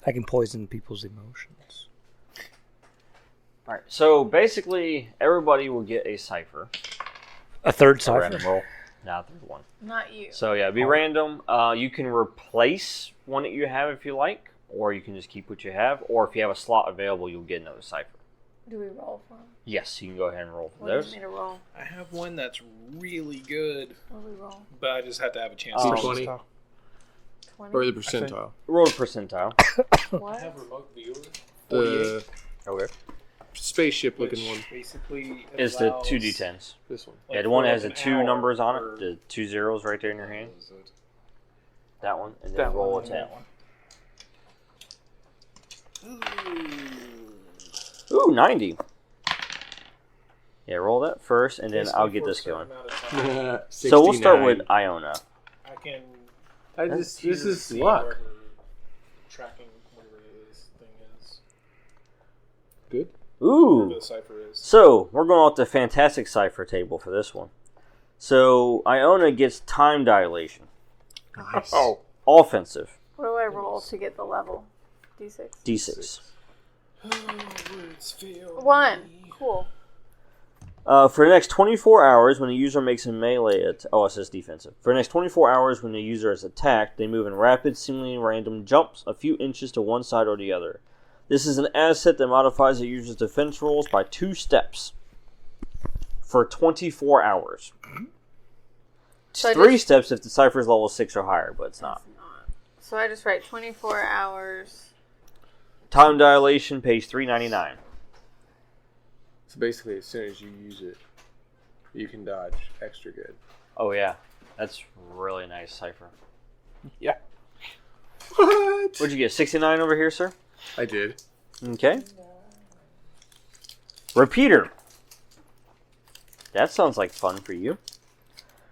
I can poison people's emotions. All right. So basically, everybody will get a cipher. A third A cipher. random roll. Now there's one. Not you. So yeah, be random. You can replace one that you have if you like, or you can just keep what you have. Or if you have a slot available, you'll get another cipher. Do we roll for them? Yes, you can go ahead and roll for What do you those. want me to roll? I have one that's really good, What do we roll? but I just have to have a chance Oh. to 20. 20? Or the percentile. Roll a percentile. I What? have remote viewer. The Okay. spaceship Which looking one. basically Is the allows, 2d10s. This one. Yeah, the one that has the for like 2 an numbers on hour it, the 2 zeros right there in your hand. That one, and then That roll one. a 10. Ooh. Ooh, 90. Yeah, roll that first, and then Basically I'll get for a this certain going. amount of time, So we'll start with Iona. I can. This is see luck. where her tracking whatever this thing is. Good. Where Ooh. the cipher is. So, we're going off the fantastic cipher table for this one. So, Iona gets time dilation. Oh, Offensive. What do I roll to get the level? D6. D6. One. Cool. For the next 24 hours, when the user makes a melee it says defensive. For the next 24 hours, when the user is attacked, they move in rapid, seemingly random jumps a few inches to one side or the other. This is an asset that modifies the user's defense rolls by 2 steps for 24 hours. It's So 3 steps if the cipher is level 6 or higher, but it's not. So I just write 24 hours. Time dilation, page 399. So basically, as soon as you use it, you can dodge extra good. Oh yeah, that's really nice cipher. Yeah. What? What'd you get? 69 over here, sir? I did. Okay. Repeater. That sounds like fun for you.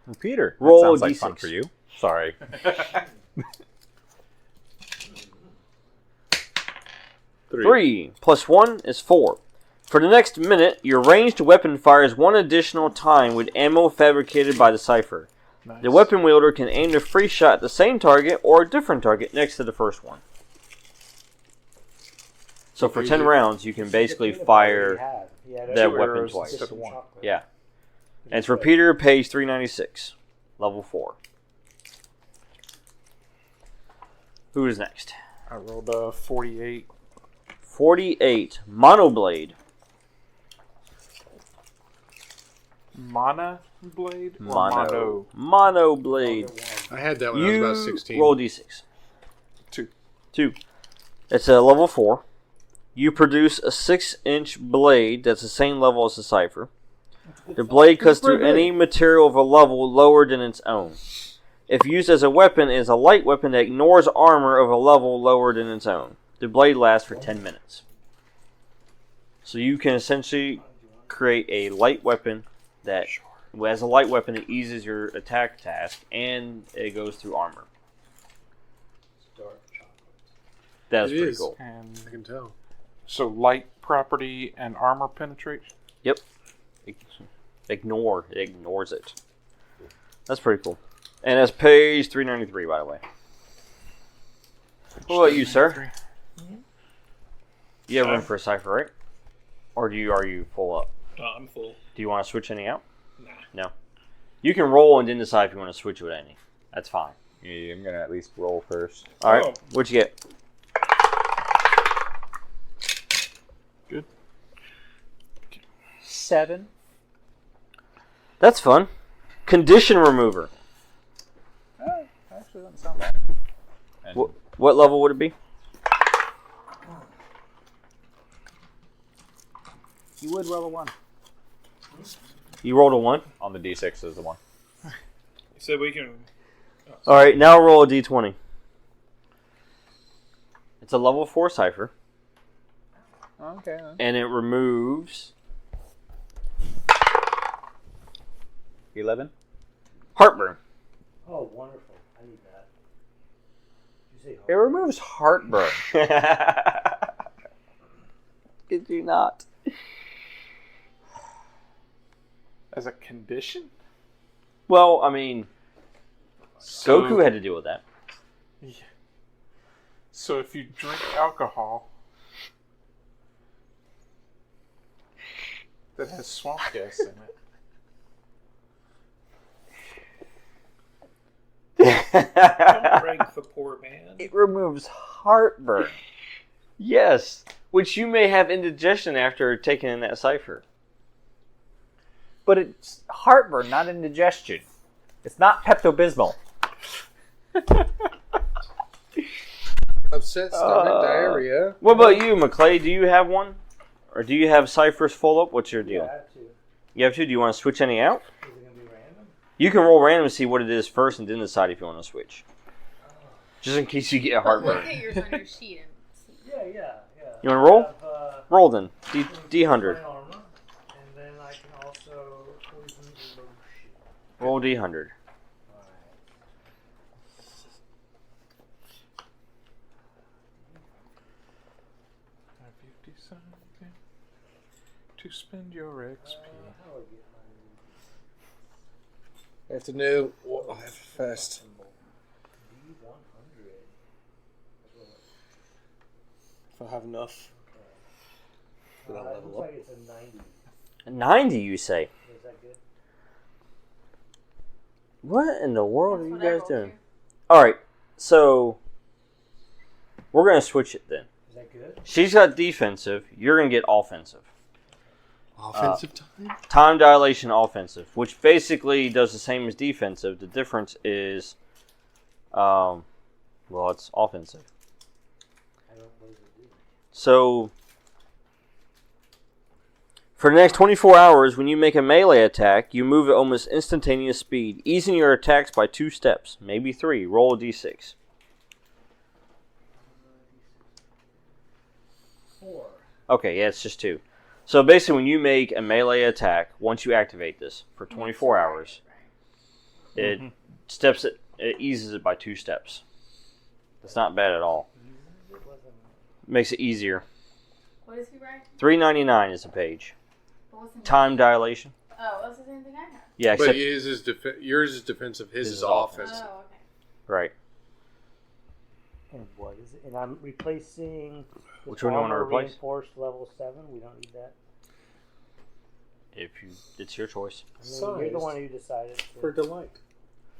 Repeater. Roll That sounds like D6. fun for you. Sorry. 3 plus 1 is 4. For the next minute, your ranged weapon fires 1 additional time with ammo fabricated by the cipher. Nice. The weapon wielder can aim the free shot at the same target or a different target next to the first one. So for 10 rounds, you can basically fire that 2 weapon arrows twice. instead of 1. Yeah. And it's repeater, page 396, level 4. Who is next? I rolled a 48. 48, Monoblade. Mana blade? Or mono? Monoblade. I had that when I was about 16. Roll d6. 2. 2. It's a level 4. You produce a 6-inch blade that's the same level as the cipher. The blade cuts through any material of a level lower than its own. If used as a weapon, it is a light weapon that ignores armor of a level lower than its own. The blade lasts for 10 minutes. So you can essentially create a light weapon that, as a light weapon, it eases your attack task, and it goes through armor. That's It pretty is. cool. And I can tell. so light property and armor penetration? Yep. It ignores it. That's pretty cool. And that's page 393, by the way. What about you, sir? You have room for a cipher, right? Or are you full up? I'm full. Do you want to switch any out? Nah. No. You can roll and then decide if you want to switch with any. That's fine. Yeah, I'm gonna at least roll first. All right. Oh. What'd you get? Good. 7. That's fun. Condition remover. Actually, doesn't sound bad. And What level would it be? you would roll a 1. You rolled a 1. On the D6 is the 1. You said we can. All right. Now roll a d20. It's a level 4 cipher, Okay. Then. and it removes 11. heartburn. Oh, wonderful. I need that. Did you say It removes heartburn. Did you not? As a condition? Well, I mean, So, Goku had to deal with that. So if you drink alcohol that has swamp gas in it. Don't break the poor man. It removes heartburn. Yes, which you may have indigestion after taking in that cipher. But it's heartburn, not indigestion. It's not Pepto-Bismol. Upset stomach, diarrhea. What about you, McClay? Do you have one? Or do you have ciphers full up? What's your deal? I have to. You have two? Do you want to switch any out? Is it going to be random? You can roll random to see what it is first and then decide if you want to switch. Just in case you get Look heartburn. at yours on your sheet. Yeah. You want to roll? I have, Roll then. D100. my armor, and then I can also poison lotion. Roll D100. Have you decided to spend your XP? How do I get my I have to know what I have first. D100? If I have enough. Then I'll It level looks up. like it's a 90. 90, you say? Is that good? What in the world are That's you what I guys rolled doing? too. Alright, so we're going to switch it then. Is that good? She's got defensive, you're going to get offensive. Offensive time? Time dilation offensive, which basically does the same as defensive. The difference is, well, it's offensive. I don't believe it do. So, for the next 24 hours, when you make a melee attack, you move at almost instantaneous speed, easing your attacks by 2 steps, maybe 3. Roll a d6. 4. Okay, yeah, it's just 2. So basically, when you make a melee attack, once you activate this for 24 hours, it it eases it by 2 steps. That's not bad at all. Makes it easier. What is he writing? $3.99 is a page. What was the name? Time dilation. Oh, that's the same thing I have. Yeah, But except his is yours is defensive, his His is is offensive. offensive. Oh, okay. right. And what is it? And I'm replacing the Which one do you want to armor replace? Reinforced level 7. We don't need that. It's your choice. I mean, you're the Sized. one who decided. For delight.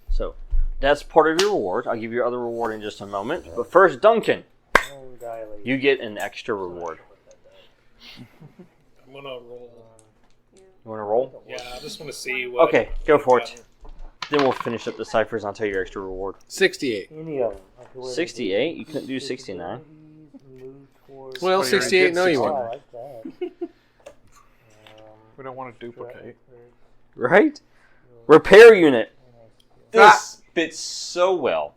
So that's part of your reward. I'll give you your other reward in just a moment. But first, Duncan, you get an extra reward. I'm gonna roll. You want to roll? Yeah, I just want to see what. Okay, go for it. Then we'll finish up the ciphers and I'll tell you your extra reward. 68. Any of them. Like where they 68? do You couldn't do 69. move towards- Well, Well, you're 68, no, you Oh, I won't. like that. We don't want to duplicate. Right? Repair unit. This fits so well.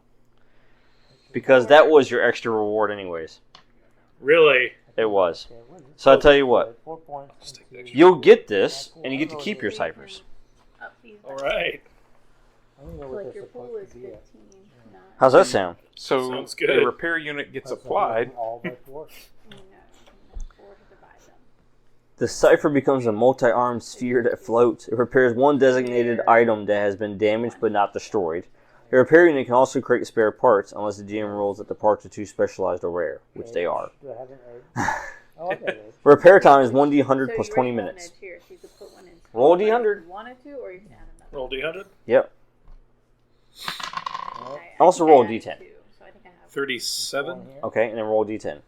Because that was your extra reward anyways. Really? It was. So I'll tell you what. 4 points. Just take the extra. You'll get this, and you get to keep your ciphers. Up these All right. I don't know So what like they're your pool supposed is to be at. 15. Not How's that sound? So Sounds the good. repair unit gets That's applied. all by 4. you can afford to divide them. The cipher becomes a multi-armed sphere that floats. It repairs one designated item that has been damaged but not destroyed. A repair unit can also create spare parts unless the GM rules that the parts are too specialized or rare, which they are. Do I have an egg? Oh, I got it. Repair time is 1d100 plus you 20 already have an minutes. edge here, so you could put one in Roll if D100. you wanted to, or you can add another. Roll D100. Yep. I Also think roll I a have D10. two, so I think I have 37. Okay, and then roll d10.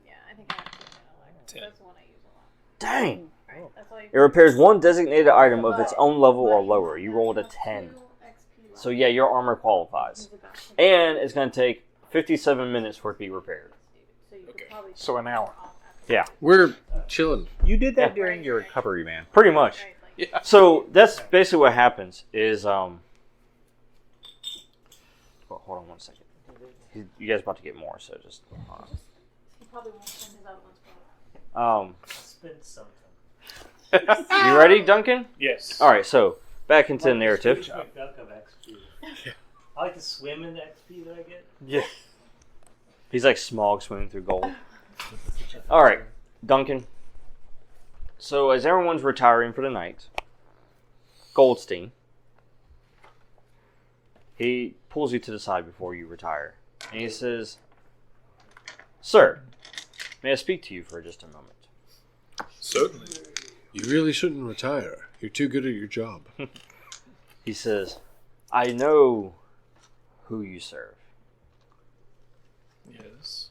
Yeah, I think I have two in my life. 10. That's the one I use a lot. Dang! Alright, that's all you It repairs one designated item of its own level or lower. You rolled a 10. So yeah, your armor qualifies. And it's going to take 57 minutes for it to be repaired. So an hour. Yeah, We're chilling. You did that Yeah. during your recovery, man. pretty much. So that's basically what happens is, well, hold on one second. You guys about to get more, so just hold He probably won't send his other ones on. Spend something. You ready, Duncan? Yes. All right, so back into the narrative. Scrooge McDuck of XP. I like to swim in the XP that I get. Yeah. He's like Smaug swimming through gold. All right, Duncan. So as everyone's retiring for the night, Goldstein, he pulls you to the side before you retire, and he says, "Sir, may I speak to you for just a moment?" Certainly. You really shouldn't retire. You're too good at your job. He says, "I know who you serve, Yes.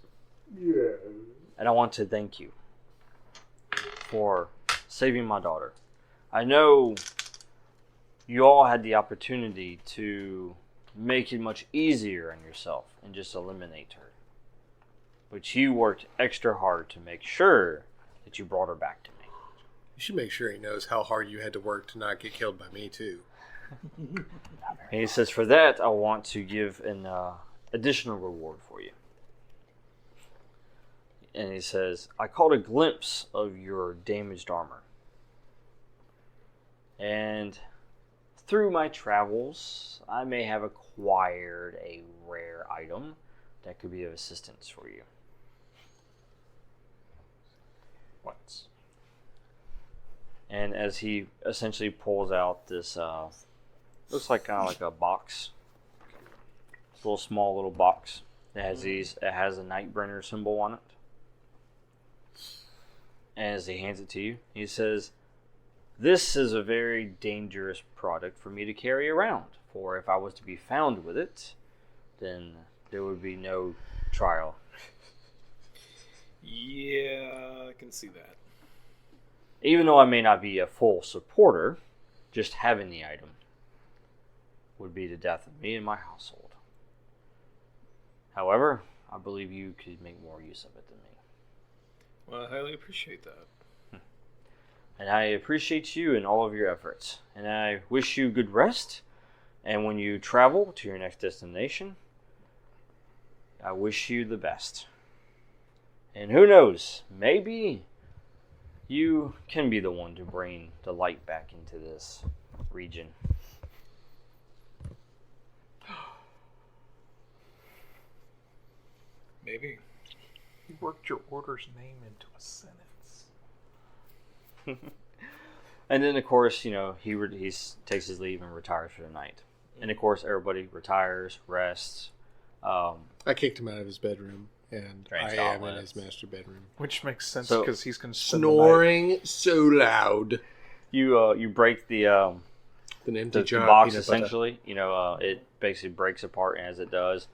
and I want to thank you for saving my daughter. I know you all had the opportunity to make it much easier on yourself and just eliminate her. But you worked extra hard to make sure that you brought her back to me." You should make sure he knows how hard you had to work to not get killed by me, too. And he says, "For that, I want to give an additional reward for you." And he says, "I caught a glimpse of your damaged armor. And through my travels, I may have acquired a rare item that could be of assistance for you." Once. And as he essentially pulls out this, looks like kind of like a box, it's a little small little box. It has it has a Nightbringer symbol on it. As he hands it to you, he says, "This is a very dangerous product for me to carry around, for if I was to be found with it, then there would be no trial." Yeah, I can see that. Even though I may not be a full supporter, just having the item would be the death of me and my household. However, I believe you could make more use of it than me. Well, I highly appreciate that. And I appreciate you and all of your efforts. And I wish you good rest. And when you travel to your next destination, I wish you the best. And who knows, maybe you can be the one to bring the light back into this region. Maybe. You worked your order's name into a sentence. And then, of course, he takes his leave and retires for the night. And, of course, everybody retires, rests. I kicked him out of his bedroom, and I am in his master bedroom. Which makes sense So- because he's going to spend the night. Snoring so loud. You break the An empty jar of box, peanut butter. essentially. It basically breaks apart, and as it does,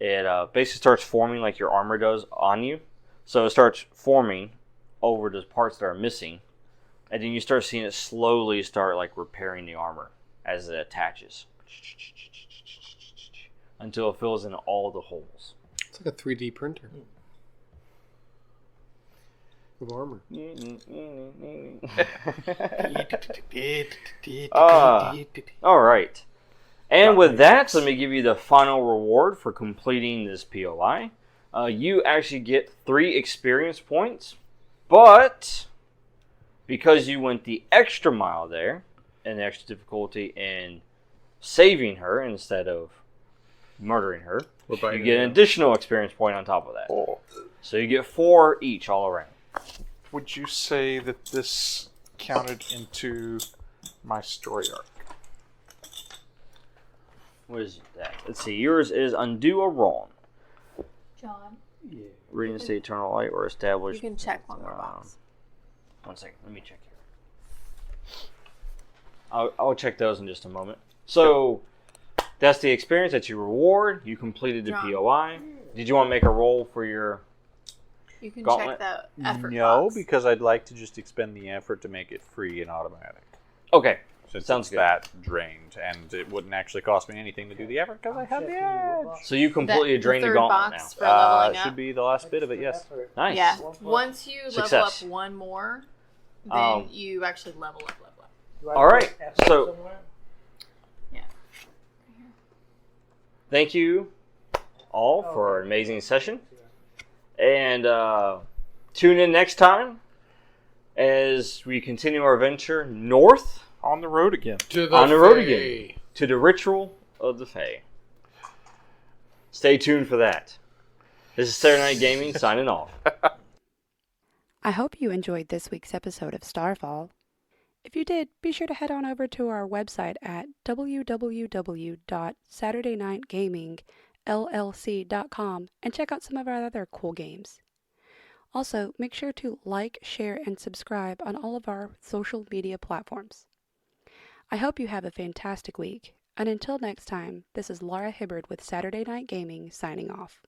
it basically starts forming like your armor does on you. So it starts forming over the parts that are missing, and then you start seeing it slowly start like repairing the armor as it attaches until it fills in all the holes. It's like a 3D printer of armor. All right. And with that, let me give you the final reward for completing this POI. You actually get 3 experience points, but because you went the extra mile there, and the extra difficulty in saving her instead of murdering her, Or biting you get her an down. additional experience point on top of that. Oh. So you get 4 each all around. Would you say that this counted into my story arc? What is that? Let's see. Yours is undo a wrong. John, Reinstate the eternal light or establish. you can check one more box. One second. Let me check here. I'll check those in just a moment. So that's the experience that you reward. You completed the John. POI. Did you want to make a roll for your? You can Gauntlet? check the effort No, box. because I'd like to just expend the effort to make it free and automatic. Okay. Since Sounds it's good. that drained, and it wouldn't actually cost me anything to do the effort because I have the edge. So you completely drained the third gauntlet box now. for leveling Should up. be the last bit of it, yes. Nice. Yeah. Once you level Success. up one more, then Um, you actually level up. All right. So Yeah. thank you all for an amazing session, and tune in next time as we continue our venture north On the road again. To the on the road Fae. again to the ritual of the Fae. Stay tuned for that. This is Saturday Night Gaming signing off. I hope you enjoyed this week's episode of Starfall. If you did, be sure to head on over to our website at www.saturdaynightgamingllc.com and check out some of our other cool games. Also, make sure to like, share, and subscribe on all of our social media platforms. I hope you have a fantastic week, and until next time, this is Laura Hibbard with Saturday Night Gaming signing off.